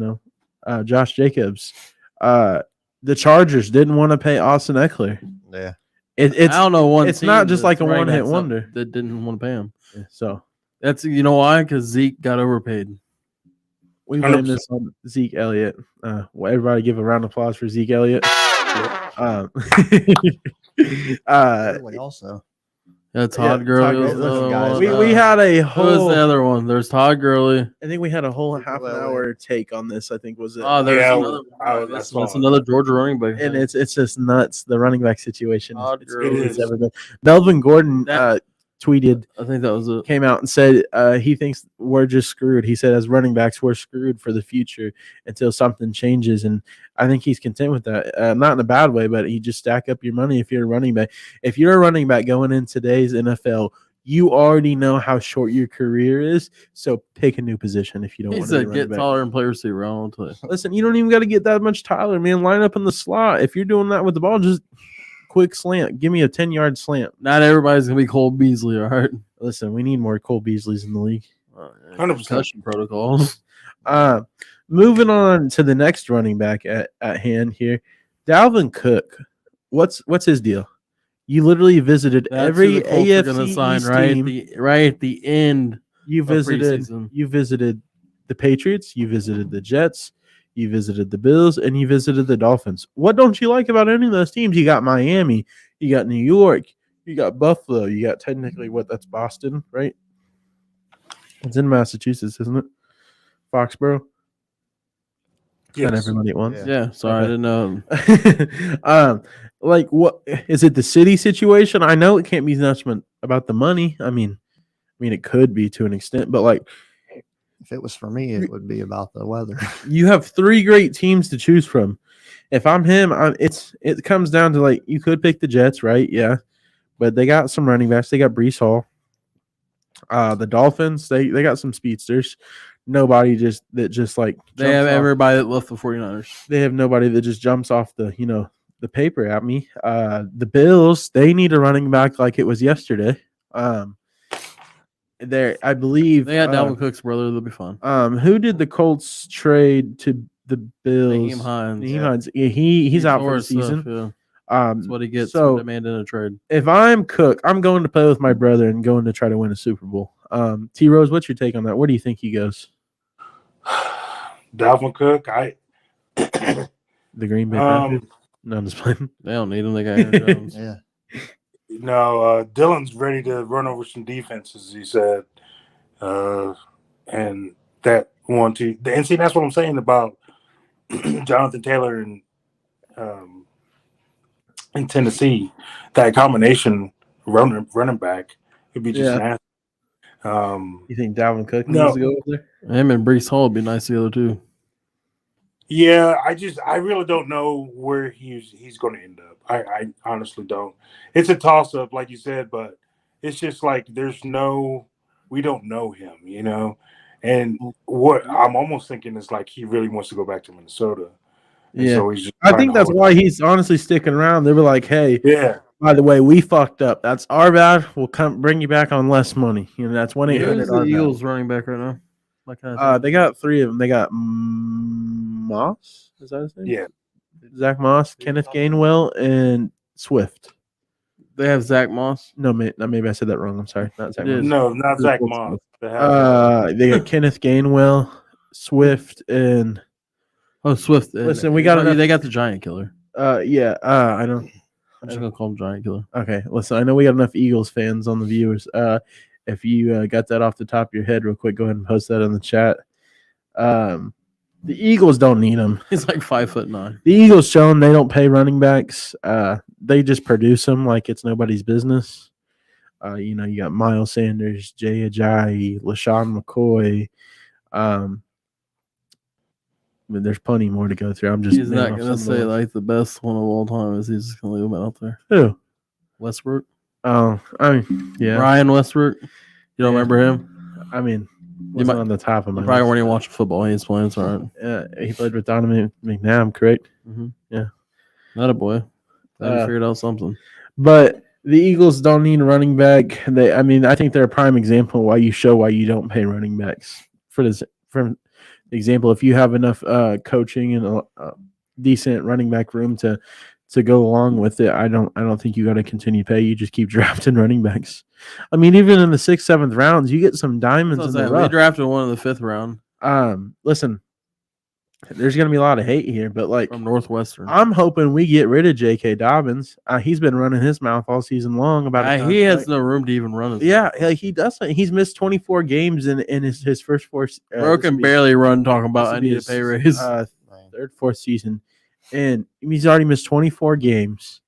Josh Jacobs. The Chargers didn't want to pay Austin Eckler. Yeah. It's I don't know one. it's team not just that's like a right one-hit next up wonder. that didn't want to pay him. So That's why, because Zeke got overpaid. we blame 100%. this on Zeke Elliott. Everybody give a round of applause for Zeke Elliott. Really also. Yeah, Todd Gurley was Gurley. the other Guys, one. we had a Who was whole. the other one? There's Todd Gurley. I think we had a whole half an Well, hour take on this. I think was it. Oh, there's Yeah, another. I saw That's it. another Georgia running back. And it's just nuts. The running back situation. Todd It's Gurley. it's everything. Melvin Gordon That- tweeted, I think that was it. came out and said he thinks we're just screwed. He said as running backs we're screwed for the future until something changes, and I think he's content with that. Not in a bad way, but you just stack up your money if you're a running back. If you're a running back going in today's NFL, you already know how short your career is, so pick a new position if you don't He want to be a said, running "Get back. taller and play receiver." I don't tell you. Listen, you don't even got to get that much taller, man. Line up in the slot. If you're doing that with the ball, just quick slant. Give me a 10-yard slant. Not everybody's gonna be Cole Beasley, all right? Listen, we need more Cole Beasleys in the league. 100%. Concussion protocols. Moving on to the next running back at hand here, Dalvin Cook. What's his deal? You literally visited That's every who the Colts are gonna AFC sign East right team. at the end. You of visited. preseason. You visited the Patriots. You visited the Jets. You visited the Bills, and you visited the Dolphins. What don't you like about any of those teams? You got Miami. You got New York. You got Buffalo. You got technically that's Boston, right? It's in Massachusetts, isn't it? Foxborough. Not Yes. everybody at once. Yeah, sorry, Okay. I didn't know. Like what is it? The city situation? I know it can't be much about the money. I mean, it could be to an extent, but like If it was for me, it would be about the weather. you have 3 great teams to choose from. If I'm him, it comes down to like you could pick the Jets, right? Yeah, but they got some running backs. They got Brees Hall. The Dolphins, they got some speedsters. Nobody just like They have jumps off. everybody that left the 49ers. They have nobody that just jumps off the the paper at me. The Bills, they need a running back like it was yesterday. There, I believe They had Dalvin Cook's brother. They'll be fine. Who did the Colts trade to the Bills? Naheem Hines. Naheem Hines. Yeah, he's out tore for the his stuff, season. yeah. Um, That's what he gets so for demanding a trade. if I'm Cook, I'm going to play with my brother and going to try to win a Super Bowl. T Rose, what's your take on that? Where do you think he goes? Dalvin Cook, The Green Bay Packers? No, I'm just playing. They don't need him. They got Aaron Jones. Yeah. Dylan's ready to run over some defenses, he said. And that one, two. And see, that's what I'm saying about Jonathan Taylor and in Tennessee. That combination running back would be just nasty. You think Dalvin Cook No. needs to go over there? Him and Brees Hall would be nice together too. Yeah, I really don't know where he's going to end up. I honestly don't. It's a toss up, like you said, but it's just like we don't know him, And what I'm almost thinking is like he really wants to go back to Minnesota. And Yeah. so he's just I trying think to that's hold why on. he's honestly sticking around. They were like, hey, Yeah, by the way, we fucked up. That's our bad. We'll come bring you back on less money. That's 1-800. Who's the our bad. Eagles running back right now? Like kind of They got 3 of them. They got Moss. Is that his name? yeah. Zach Moss, Kenneth Gainwell, and Swift. they have Zach Moss. No, maybe I said that wrong. I'm sorry. Not Zach It Moss. is. No, not Zach Colts. Moss. They have, They got Kenneth Gainwell, Swift, and Oh, Swift. Listen, we got enough- They got the Giant Killer. I don't. I'm just gonna call him Giant Killer. Okay, listen, I know we got enough Eagles fans on the viewers. If you got that off the top of your head real quick, go ahead and post that in the chat. The Eagles don't need them. He's like 5'9". The Eagles show them they don't pay running backs. They just produce them like it's nobody's business. You got Miles Sanders, Jay Ajayi, LaShawn McCoy. But there's plenty more to go through. I'm just He's not naming gonna off some of say the ones. like the best one of all time. Is he's just gonna leave him out there? Who? Westbrook, Oh, I mean, yeah. Brian Westbrook. You don't Yeah. remember him? I mean, You wasn't might- on the top of my You probably list. weren't even watching football. He's playing. It's all right. He played with Donovan McNabb, correct? Mhm. Yeah. Not a boy. Glad you Uh, figured out something. But the Eagles don't need a running back. I think they're a prime example why you don't pay running backs. For example, if you have enough coaching and a decent running back room to go along with it, I don't think you got to continue to pay. You just keep drafting running backs. I mean, even in the 6th, 7th rounds, you get some diamonds in the We rough. drafted one in the 5th round Listen, there's gonna be a lot of hate here, but like from Northwestern. I'm hoping we get rid of J.K. Dobbins. He's been running his mouth all season long about it. He has no room to even run. He doesn't. He's missed 24 games in his first 4. Bro can barely run. Talking about I need a pay raise. 3rd, 4th season, and he's already missed 24 games.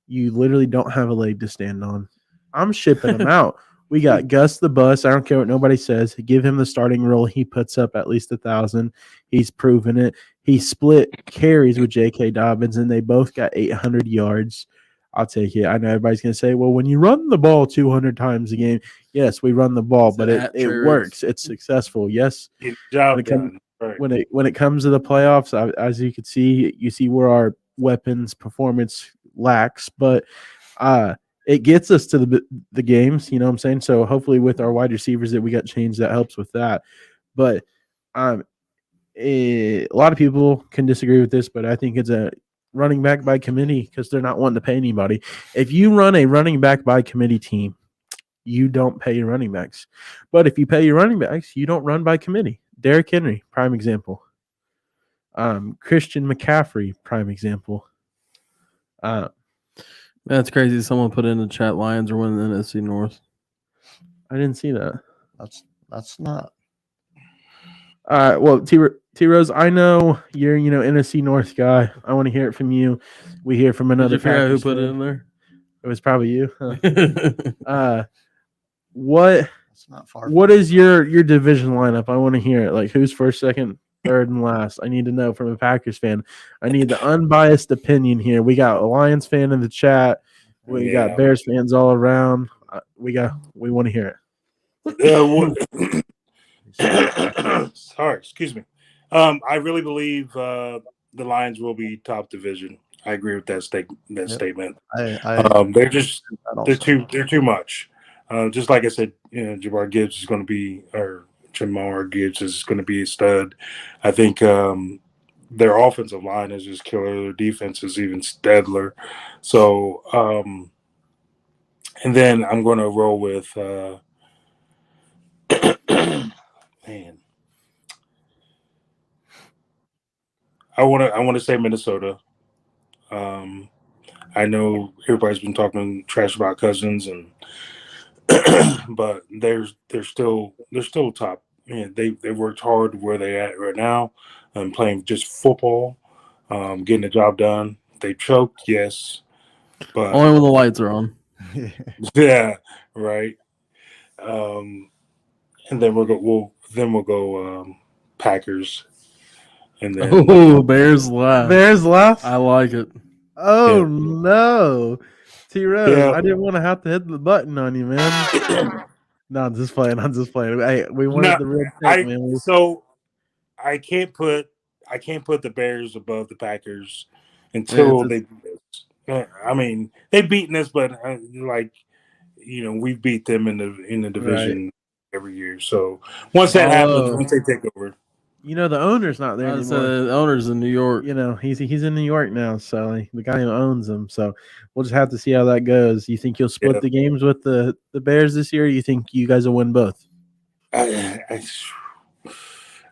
You literally don't have a leg to stand on. I'm shipping him out. We got Gus the Bus. I don't care what nobody says. Give him the starting role. He puts up at least 1,000. He's proven it. He split carries with J.K. Dobbins, and they both got 800 yards. I'll take it. I know everybody's going to say, well, when you run the ball 200 times a game, yes, we run the ball, but it works. It's successful. Yes. When it comes to the playoffs, as you can see, you see where our weapons performance lacks, but it gets us to the games, you know what I'm saying? So hopefully with our wide receivers that we got changed, that helps with that. But a lot of people can disagree with this, but I think it's a running back by committee because they're not wanting to pay anybody. If you run a running back by committee team, you don't pay your running backs. But if you pay your running backs, you don't run by committee. Derrick Henry, prime example. Christian McCaffrey, prime example. That's crazy. Someone put in the chat Lions are winning the NFC North. I didn't see that. That's not. Well, T Rose, I know you're NFC North guy. I want to hear it from you. We hear from another. Did you figure out who put it in there? It was probably you. Huh? What? That's not far. What is your division lineup? I want to hear it. Like who's first, second, third, and last. I need to know from a Packers fan. I need the unbiased opinion here. We got a Lions fan in the chat. We got Bears fans all around. We want to hear it. Sorry, excuse me. I really believe the Lions will be top division. I agree with that statement. They're too much. Just like I said, Jamar Gibbs is going to be, or Jamar Gibbs is going to be a stud. I think their offensive line is just killer. Their defense is even steadler. So, and then I'm going to roll with, man. I want to say Minnesota. I know everybody's been talking trash about Cousins, and but they're still top. They worked hard where they at right now, playing just football, getting the job done. They choked, yes, but only when the lights are on. Yeah, right. And then we'll go Packers. And then Bears left. Bears left. I like it. Oh no, T Rose! Yeah. I didn't want to have to hit the button on you, man. No, I'm just playing. Hey, we wanted the real take, man. So I can't put the Bears above the Packers until they. I mean, they've beaten us, but we beat them in the division every year. So once that happens, once they take over. The owner's not there anymore. The owner's in New York. He's in New York now, so the guy who owns them. So we'll just have to see how that goes. You think you'll split the games with the Bears this year? Or you think you guys will win both? I'm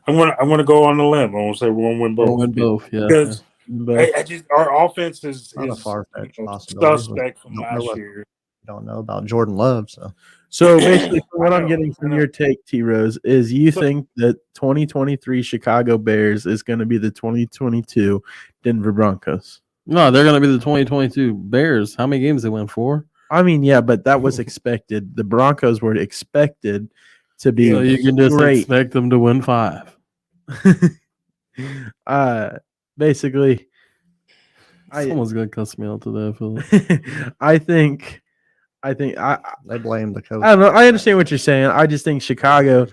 gonna go on the limb. I'm gonna say we're gonna win both. We'll win both, yeah. Because our offense is not a far-fetched possibility. Suspect from last year. Don't know about Jordan Love, So basically, what I'm getting from your take, T Rose, is you think that 2023 Chicago Bears is going to be the 2022 Denver Broncos? No, they're going to be the 2022 Bears. How many games they win? 4? I mean, yeah, but that was expected. The Broncos were expected to be. So you can just expect them to win 5. Basically, someone's going to cuss me out to that. I think they blame the coach. I don't know. I understand what you're saying. I just think Chicago,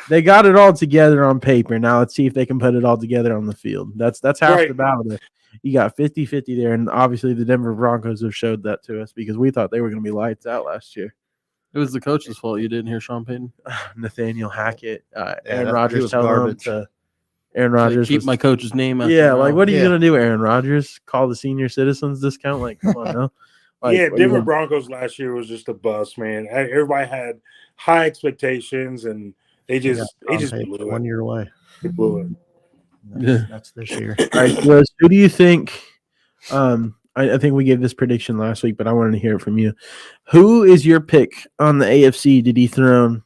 they got it all together on paper. Now let's see if they can put it all together on the field. That's half the battle. you got 50-50 there. And obviously the Denver Broncos have showed that to us because we thought they were going to be lights out last year. It was the coach's fault you didn't hear Sean Payton. Nathaniel Hackett, Aaron he Rodgers was telling garbage. him to Aaron Rodgers Keep my coach's name out. yeah, like what are you Yeah. gonna do, Aaron Rodgers? Call the senior citizens discount? Like, come on now. Like, yeah, what are you Denver gonna- Broncos last year was just a bust, man. Everybody had high expectations, and they just Tom blew 1 it. year away. They blew it. That's this year. All right, Liz, who do you think? I think we gave this prediction last week, but I wanted to hear it from you. Who is your pick on the AFC to dethrone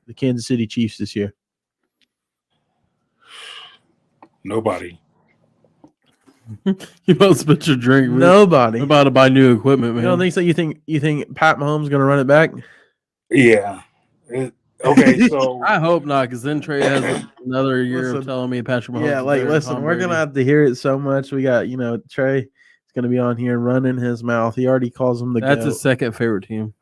the Kansas City Chiefs this year? Nobody. You about to spit your drink. Man. Nobody. I'm about to buy new equipment, man. You don't think so? You think Pat Mahomes gonna run it back? Yeah. Okay, so I hope not, because then Trey has another year Listen, of telling me Patrick Mahomes. Yeah, is like better than listen, Tom we're Brady. gonna have to hear it so much. We got Trey is gonna be on here running his mouth. He already calls him the That's GOAT. his second favorite team.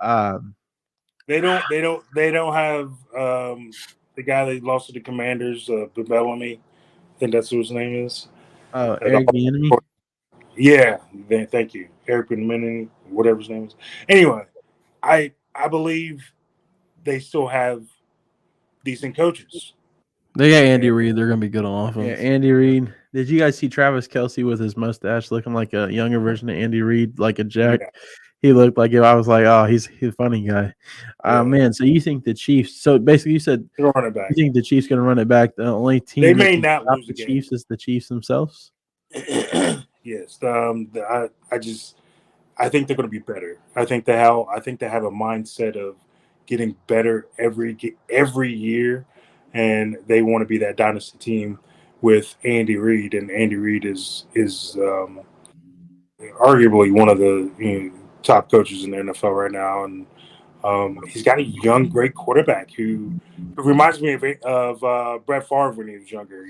they don't have the guy that lost to the Commanders, Bellamy. I think that's who his name is. Eric Bieniemy. Yeah, thank you, Eric Bieniemy, whatever his name is. Anyway, I believe they still have decent coaches. They got Andy Reid. They're gonna be good on offense. Yeah, Andy Reid. Did you guys see Travis Kelce with his mustache looking like a younger version of Andy Reid, like a Jack? Yeah. He looked like him. I was like, oh, he's a funny guy. Yeah. Man, so you think the Chiefs? So basically, you said They're running back. you think the Chiefs going to run it back? The only team They that may can not stop lose the the game. Chiefs is the Chiefs themselves. Yes, I think they're going to be better. I think they have a mindset of getting better every year, and they want to be that dynasty team with Andy Reid, and Andy Reid is arguably one of the top coaches in the NFL right now, and he's got a young, great quarterback who reminds me of Brett Favre when he was younger.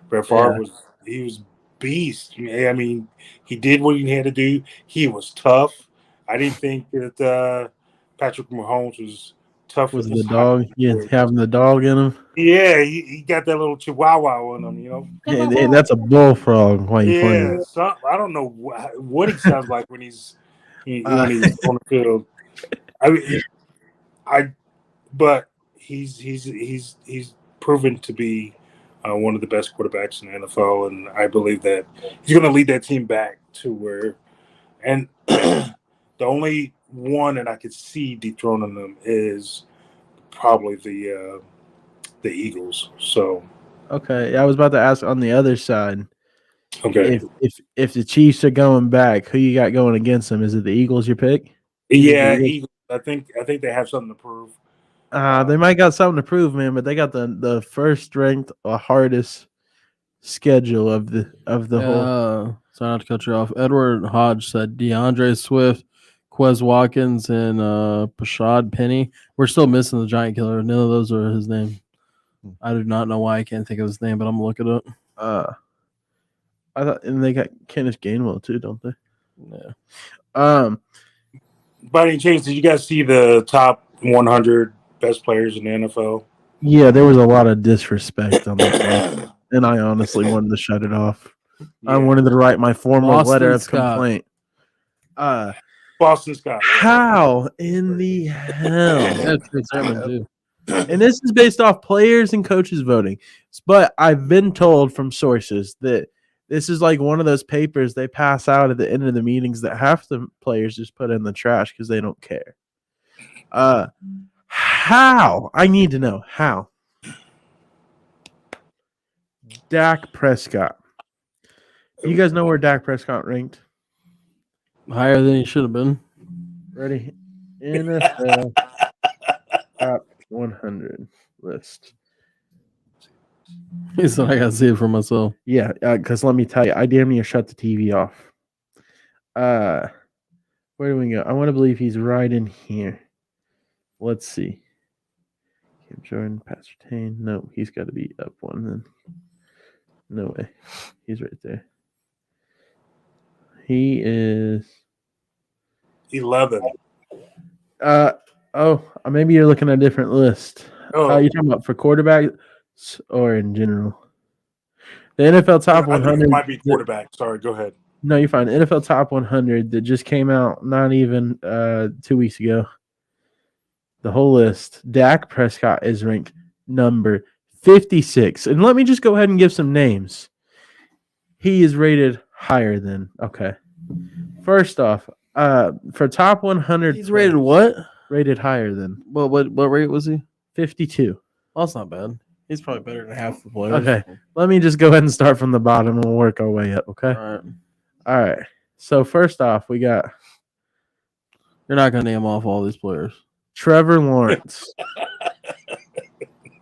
Brett Favre was beast. I mean, he did what he had to do. He was tough. I didn't think that Patrick Mahomes was tough. Was with the his dog? Yeah, having the dog in him. Yeah, he got that little chihuahua in him. Yeah, that's a bullfrog. Why you playing? I don't know what he sounds like when he's on the field. But he's proven to be one of the best quarterbacks in the NFL, and I believe that he's going to lead that team back to where. And the only one that I could see dethroning them is probably the Eagles. So Okay, I was about to ask on the other side. okay, If the Chiefs are going back, who you got going against them? Is it the Eagles? Your pick? yeah, Eagles. I think they have something to prove. They might got something to prove, man, but they got the first ranked, hardest schedule of the whole. Sorry not to cut you off. Edward Hodge said DeAndre Swift, Quez Watkins, and Rashad Penny. We're still missing the Giant Killer. None of those are his name. I do not know why I can't think of his name, but I'm gonna look it up. I thought, and they got Kenneth Gainwell too, don't they? Yeah. By any chance, did you guys see the top 100 best players in the NFL? Yeah, there was a lot of disrespect on that one, and I honestly wanted to shut it off. Yeah. I wanted to write my formal Boston letter of Scott. complaint. Boston Scott. Yeah. How in the hell? That's Chris Herman, too. And this is based off players and coaches voting. But I've been told from sources that this is like one of those papers they pass out at the end of the meetings that half the players just put in the trash because they don't care. How? I need to know how. Dak Prescott. You guys know where Dak Prescott ranked? Higher than he should have been. Ready? NFL top 100 list. He said I gotta see it for myself. Yeah, because let me tell you, I damn near shut the TV off. Where do we go? I want to believe he's right in here. Let's see. Cam Jordan, Pat Surtain. No, he's got to be up one then. No way. He's right there. He is 11. Maybe you're looking at a different list. Oh, You're talking about for quarterbacks or in general? The NFL Top I think 100. it might be quarterback. Sorry, go ahead. No, you're fine. NFL Top 100 that just came out not even 2 weeks ago. The whole list. Dak Prescott is ranked number 56. And let me just go ahead and give some names. He is rated higher than. Okay. First off, for top 100. He's rated what? Rated higher than. What rate was he? 52. Well, that's not bad. He's probably better than half the players. Okay. Let me just go ahead and start from the bottom and we'll work our way up. Okay. All right. All right. So first off, we got You're not gonna name off all these players. Trevor Lawrence.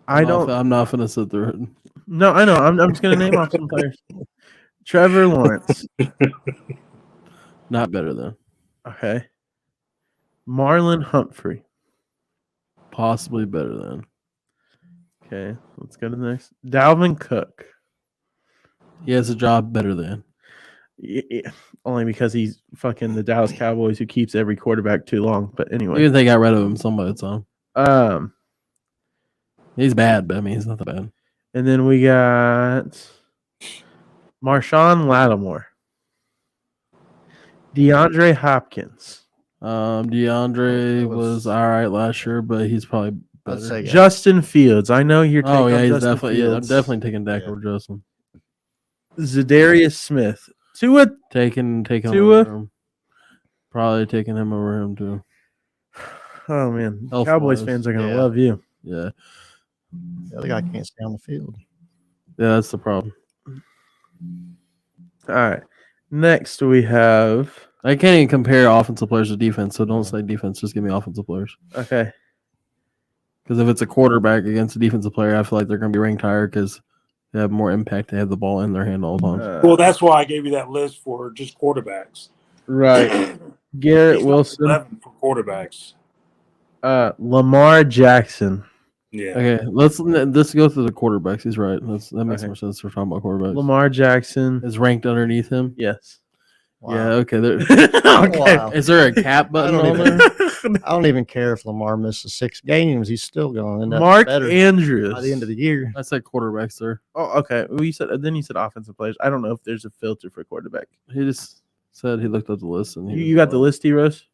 I'm not gonna sit through it. No, I know. I'm just gonna name off some players. Trevor Lawrence. Not better than. Okay. Marlon Humphrey. Possibly better than. Okay. Let's go to the next. Dalvin Cook. He has a job better than. Yeah, only because he's fucking the Dallas Cowboys who keeps every quarterback too long. But anyway. Even if they got rid of him some by the time. Um, He's bad, but I mean he's not that bad. and then we got Marshawn Lattimore. DeAndre Hopkins. DeAndre was all right last year, but he's probably better. I'd say yeah. Justin Fields. I know you're taking Oh yeah, he's Justin definitely. Yeah, I'm Fields. definitely taking Dak Yeah. over Justin. Zadarius Smith. Tua. Taking Tua? him over him. Probably taking him over him too. Oh man, Health Cowboys wise, fans are gonna yeah. love you. Yeah, The other guy can't stay on the field. yeah, that's the problem. All right. Next we have. I can't even compare offensive players to defense, so don't say defense. Just give me offensive players. Okay. Because if it's a quarterback against a defensive player, I feel like they're going to be ranked higher because they have more impact. They have the ball in their hand all the time. Well, that's why I gave you that list for just quarterbacks. Right. Garrett He's Wilson. 11 for quarterbacks. Lamar Jackson. Yeah. Okay, let's go through the quarterbacks. He's right. That makes Okay. more sense. We're talking about quarterbacks. Lamar Jackson. Is ranked underneath him. Yes. Yeah. Okay. Okay. Wow. Is there a cap button don't on even- there? I don't even care if Lamar misses 6 games. He's still going to end up Mark better Andrews. by the end of the year. I said quarterbacks, sir. Oh, okay. Well, you said offensive players. I don't know if there's a filter for quarterback. He just said he looked at the list and You got the list, T-Rose?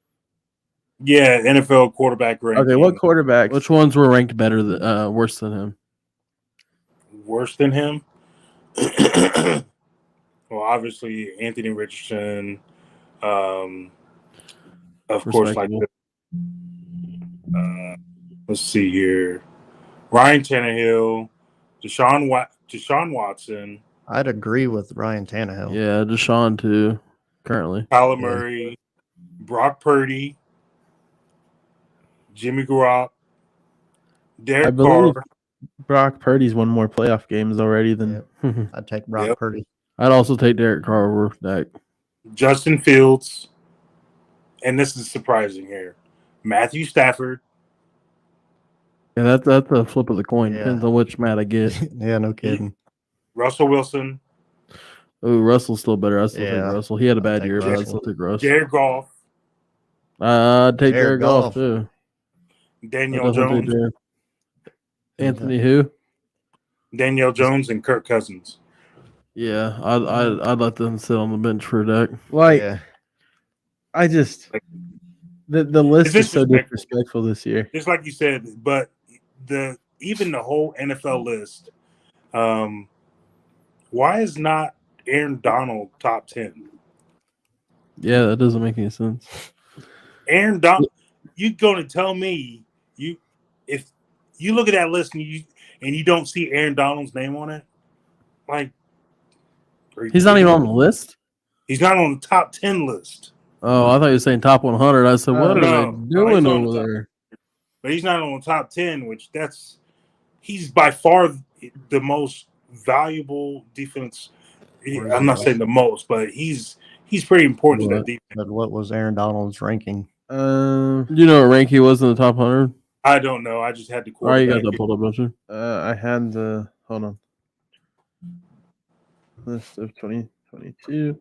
Yeah, NFL quarterback ranking. Okay, what quarterbacks? Which ones were ranked better than worse than him? Worse than him? Well, obviously, Anthony Richardson. Of course, like Respectable. let's see here. Ryan Tannehill, Deshaun Watson, I'd agree with Ryan Tannehill. Yeah, Deshaun too. Currently, Kyler Murray, Brock Purdy, Jimmy Garoppolo, I Derek believe Carr. Brock Purdy's won more playoff games already than. Yep. I'd take Brock Yep. Purdy. I'd also take Derek Carr over Dak. Justin Fields, and this is surprising here. Matthew Stafford, Yeah, that's a flip of the coin. Yeah. Depends on which Matt I get. Yeah, no kidding. Russell Wilson, Oh, Russell's still better. I still Yeah. take Russell. He had a I'll bad take year, but I'd Russell. still take Russ. Jared Goff, I'd take Jared Jared Goff Goff. too. Daniel I'd definitely Jones, take Anthony who? Daniel Jones, and Kirk Cousins. Yeah, I'd let them sit on the bench for Dak. Like, Yeah. I just. The list It's is so disrespectful. disrespectful this year. Just like you said, but even the whole NFL list, why is not Aaron Donald top 10? Yeah, that doesn't make any sense. Aaron Donald, you going to tell me if you look at that list and you don't see Aaron Donald's name on it, like He's not even on the list. He's not on the top 10 list, Oh, I thought you were saying top 100. I said, what are No, they doing he's on over the top. there? but he's not on the top 10, which he's by far the most valuable defense. I'm not saying the most, but he's pretty important to that defense. But what was Aaron Donald's ranking? You know what rank he was in the top 100? I don't know. I just had to All right, you got quarterback that pulled up, don't you? I had the hold on. List of 2022.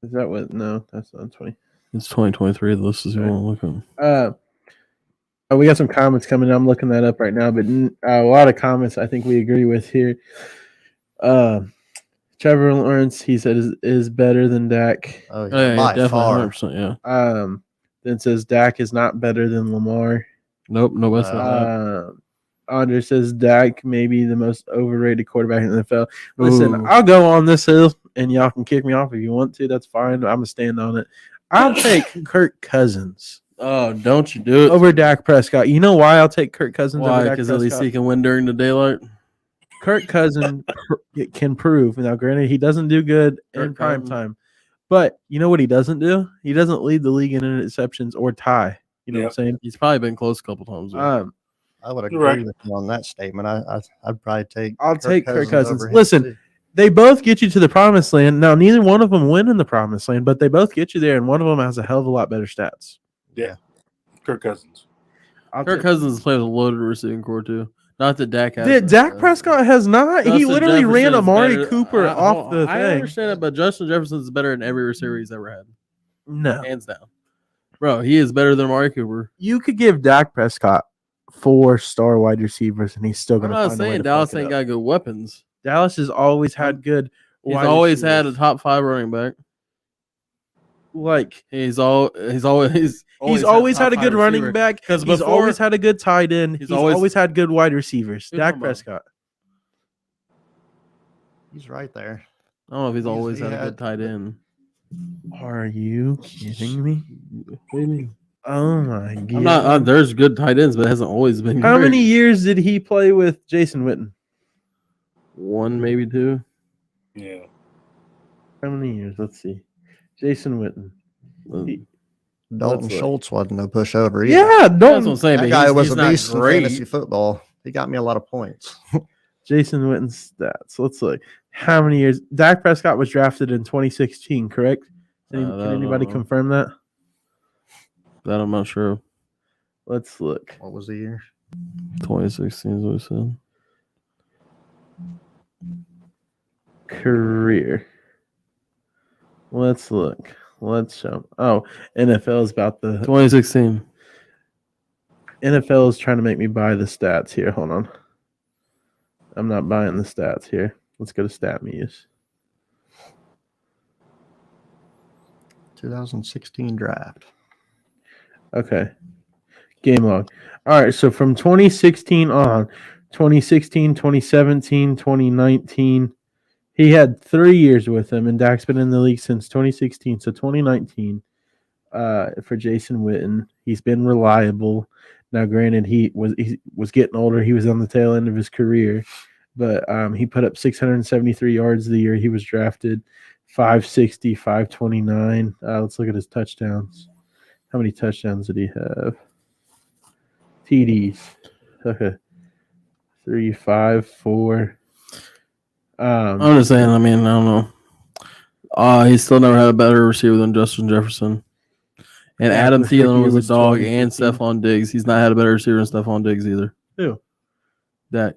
Is that what? No, that's not 20. It's 2023. The list is you want to look at. We got some comments coming. I'm looking that up right now, but a lot of comments I think we agree with here. Trevor Lawrence, he said, is better than Dak. Oh, Oh, yeah, by definitely, far. 100%. Yeah. Then says Dak is not better than Lamar. Nope. Nobody said that. Andre says Dak may be the most overrated quarterback in the NFL. Listen, Ooh. I'll go on this hill, and y'all can kick me off if you want to. That's fine. I'm gonna stand on it. I'll take Kirk Cousins Oh, don't you do it? over Dak Prescott. You know why I'll take Kirk Cousins Why? over Dak Because at least Prescott? he can win during the daylight. Kirk Cousins can prove. Now, granted, he doesn't do good in Kirk prime Cousins. time, but you know what he doesn't do? He doesn't lead the league in interceptions or tie. You know what I'm saying? He's probably been close a couple times. Though. I would agree You're right. with you on that statement. I'd probably take. I'll take Kirk Cousins. over him, Listen, too. they both get you to the promised land. Now, neither one of them win in the promised land, but they both get you there, and one of them has a hell of a lot better stats. Yeah. Kirk Cousins. Kirk Cousins plays a loaded receiving core too. Not that Dak has. Dak Prescott has not. He Justin literally Jefferson ran is Amari better- Cooper off the I thing. understand it, but Justin Jefferson is better than every receiver he's ever had, No. hands down. Bro, he is better than Amari Cooper. You could give Dak Prescott 4-star wide receivers, and he's still I'm going to not find a way saying to Dallas fuck it ain't up. got good weapons. Dallas has always had good He's wide always had a receivers. top 5 running back. Like He's always had a good running back. Because He's before always had a good tight end. He's always had good wide receivers. Who's Dak talking about? Prescott. He's right there. I don't know if he's always he had a had- good tight end. Are you kidding me? What do you mean? Oh my god! I'm not. There's good tight ends, but it hasn't always been. How great. many years did he play with Jason Witten? 1, maybe 2. Yeah. How many years? Let's see. Jason Witten. Dalton Let's look. Schultz wasn't no pushover either. Yeah, That's what I'm Dalton. saying. That But guy he's, was he's a not beast in great. fantasy football. He got me a lot of points. Jason Witten's stats. Let's look. How many years? Dak Prescott was drafted in 2016, correct? Can I don't anybody know. confirm that? That I'm not sure. Let's look. What was the year? 2016 is what we said. Career. Let's look. Let's show. Oh, NFL is about the 2016. NFL is trying to make me buy the stats here. Hold on. I'm not buying the stats here. Let's go to StatMuse. 2016 draft. Okay. Game log. All right. So from 2016 on, 2016, 2017, 2019, he had 3 years with him, and Dak's been in the league since 2016. So 2019 for Jason Witten. He's been reliable. Now, granted, he was getting older. He was on the tail end of his career, but he put up 673 yards the year he was drafted, 560, 529. Let's look at his touchdowns. How many touchdowns did he have? TDs. Okay. 3, 5, 4. I'm just saying. I mean, I don't know. He still never had a better receiver than Justin Jefferson. And Yeah, Adam the rookie Thielen was a was dog, and 2015. Stephon Diggs. He's not had a better receiver than Stephon Diggs either. Who? Dak.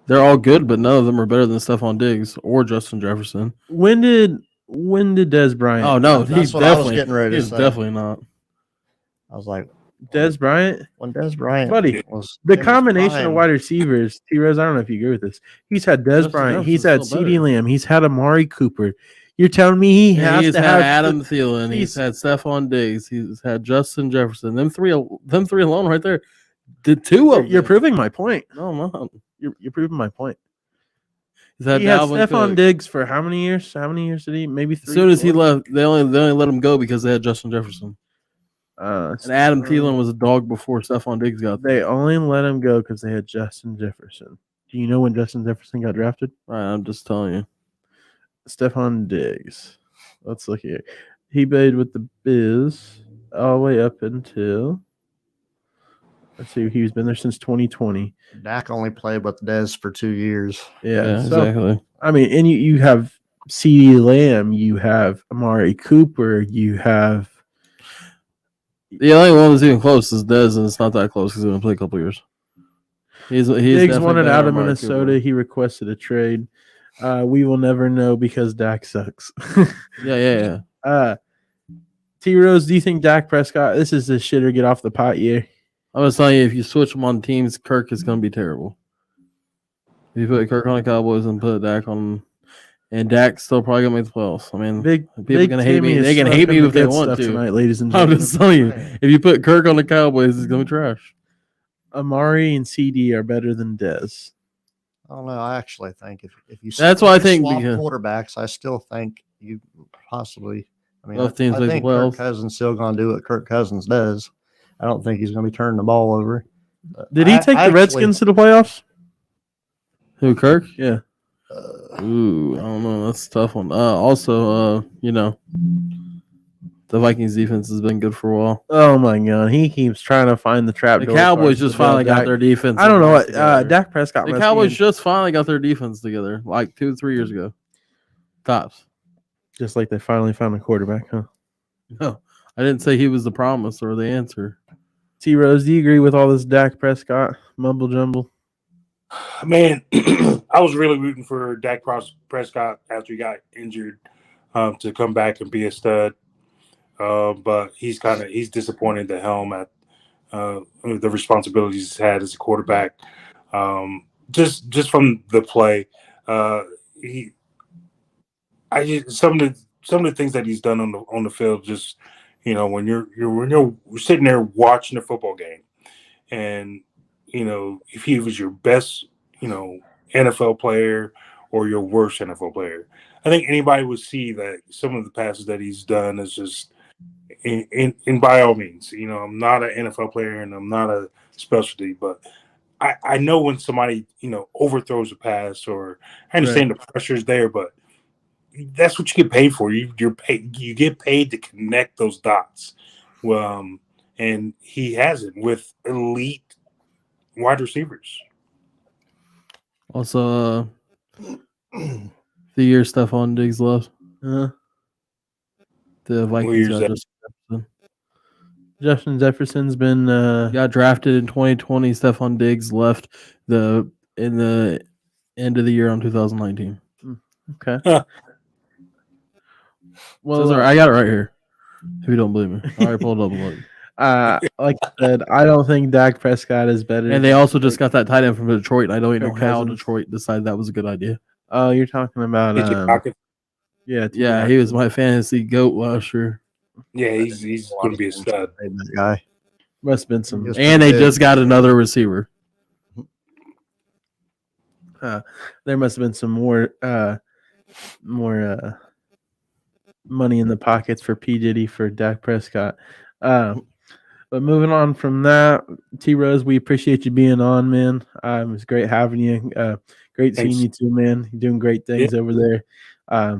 They're all good, but none of them are better than Stephon Diggs or Justin Jefferson. When did Dez Bryant? Oh no, That's he's what I was definitely getting ready to he's say. definitely not. I was like, Dez Bryant. when Des Bryant Buddy, was The in his combination of prime, wide receivers, T-Rose, I don't know if you agree with this. He's had Dez Justin Bryant. He's had Jefferson's still CeeDee better. Lamb. He's had Amari Cooper. You're telling me he has He's to had have Adam Thielen. He's he's- had Stephon Diggs. He's had Justin Jefferson. Them three alone right there. Did 2 of them. You're proving my point. No, I'm not. You're proving my point. He's had He had Dalvin Stephon Cook. Diggs for how many years? How many years did he? Maybe 3. As soon as he 4? left, they only let him go because they had Justin Jefferson. And Adam Thielen was a dog before Stephon Diggs got there. They only let him go because they had Justin Jefferson. Do you know when Justin Jefferson got drafted? Right, I'm just telling you. Stephon Diggs. Let's look here. He played with the Biz all the way up until. Let's see. He's been there since 2020. Dak only played with Dez for 2 years. Yeah. Yeah, So, exactly. I mean, and you have CeeDee Lamb, you have Amari Cooper, you have. The only one that's even close is Dez, and it's not that close because he's going to play a couple years. He's Diggs definitely wanted better out than of Amari Minnesota. Cooper. He requested a trade. We will never know because Dak sucks. Yeah. T Rose, do you think Dak Prescott? This is the shit or get off the pot year. I was telling you, if you switch them on teams, Kirk is going to be terrible. If you put Kirk on the Cowboys and put Dak on, and Dak's still probably gonna make the playoffs. I mean, people gonna hate me. They can hate me if they want to. Tonight, ladies and I'm gentlemen. just telling you, if you put Kirk on the Cowboys, it's gonna be trash. Amari and CD are better than Dez. I don't know. I actually think if you That's why I if you think swap because- quarterbacks, I still think you possibly. I mean, Both teams I make the think playoffs. Kirk Cousins still going to do what Kirk Cousins does. I don't think he's going to be turning the ball over. Did he take the Redskins to the playoffs? Who, Kirk? Yeah. Ooh, I don't know. That's a tough one. Also, the Vikings defense has been good for a while. Oh my God, he keeps trying to find the trap. The Cowboys just finally got their defense. I don't know what together. Dak Prescott. The must Cowboys be in- just finally got their defense together, like 2 to 3 years ago. Tops. just like they finally found a quarterback, huh? No, I didn't say he was the promise or the answer. T Rose, do you agree with all this Dak Prescott mumble jumble? Man, I was really rooting for Dak Prescott after he got injured to come back and be a stud. But he's disappointed the helm at the responsibilities he's had as a quarterback. Just from the play, some of the things that he's done on the field. Just when you're sitting there watching a football game, and if he was your best NFL player or your worst NFL player, I think anybody would see that some of the passes that he's done is just. In by all means, I'm not an NFL player and I'm not a specialty, but I know when somebody overthrows a pass, or I understand the pressure's there, but that's what you get paid for. You get paid to connect those dots. And he has it with elite wide receivers. Also, the year Stephon Diggs left. The Vikings got Justin Jefferson. Justin Jefferson's been got drafted in 2020. Stephon Diggs left in the end of the year on 2019. Okay. Well, I got it right here. If you don't believe me, I already pulled it up a look. Like I said, I don't think Dak Prescott is better. And they also just got that tight end from Detroit. And I don't even know how Cousins. Detroit decided that was a good idea. Oh, you're talking about Yeah, he was my fantasy goat last year. Yeah, he's going to be a stud. That guy. Must have been some. And they just got another receiver. There must have been some more money in the pockets for P. Diddy for Dak Prescott. But moving on from that, T. Rose, we appreciate you being on, man. It was great having you. Great seeing you too, man. You're doing great things over there.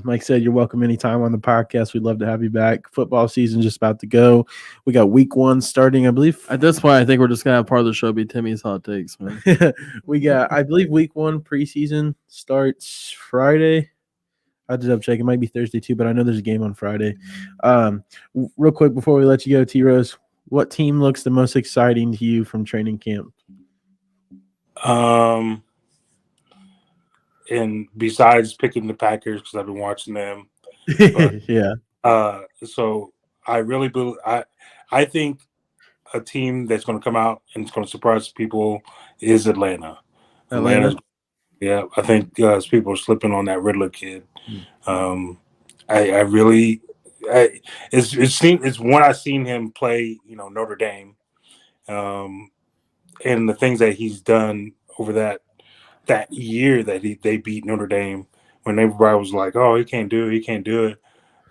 Like I said, you're welcome anytime on the podcast. We'd love to have you back. Football season just about to go. We got week 1 starting, I believe. At this point, I think we're just gonna have part of the show be Timmy's hot takes, man. We got, I believe, week 1 preseason starts Friday. I just have to check. It might be Thursday too, but I know there's a game on Friday. Real quick before we let you go, T Rose, what team looks the most exciting to you from training camp? And besides picking the Packers, because I've been watching them, Yeah. So I really believe I think a team that's going to come out and it's going to surprise people is Atlanta. Yeah, I think people are slipping on that Riddler kid. It's when I seen him play, Notre Dame, and the things that he's done over that year that they beat Notre Dame, when everybody was like, "Oh, he can't do it."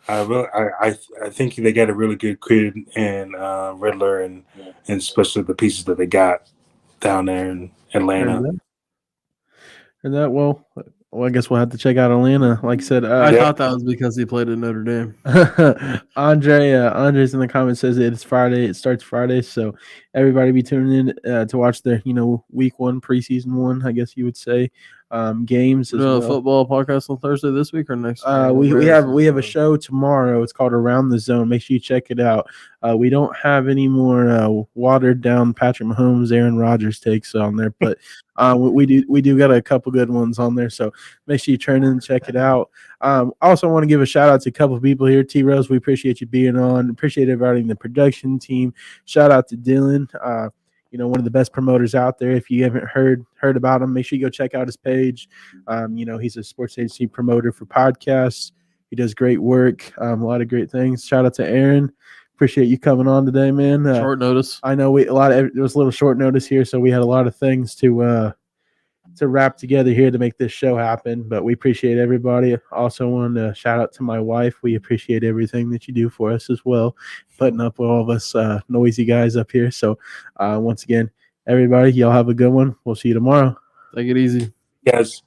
I think they got a really good kid in Riddler, and especially the pieces that they got down there in Atlanta. And that, well, I guess we'll have to check out Atlanta. Like I said, I thought that was because he played at Notre Dame. Andre's in the comments says it's Friday. It starts Friday, so everybody be tuning in to watch their week 1 preseason 1, I guess you would say, games. A football podcast on Thursday this week or next? We have a show tomorrow. It's called Around the Zone. Make sure you check it out. We don't have any more watered down Patrick Mahomes, Aaron Rodgers takes on there, but we do got a couple good ones on there. So make sure you turn in and check it out. I also want to give a shout out to a couple of people here. T Rose, we appreciate you being on. Appreciate everybody in the production team. Shout out to Dylan. one of the best promoters out there. If you haven't heard about him, make sure you go check out his page. He's a sports agency promoter for podcasts. He does great work, a lot of great things. Shout out to Aaron. Appreciate you coming on today, man. Short notice. I know it was a little short notice here, so we had a lot of things to wrap together here to make this show happen. But we appreciate everybody. Also want to shout out to my wife. We appreciate everything that you do for us as well, putting up with all of us noisy guys up here. So once again, everybody, y'all have a good one. We'll see you tomorrow. Take it easy. Yes.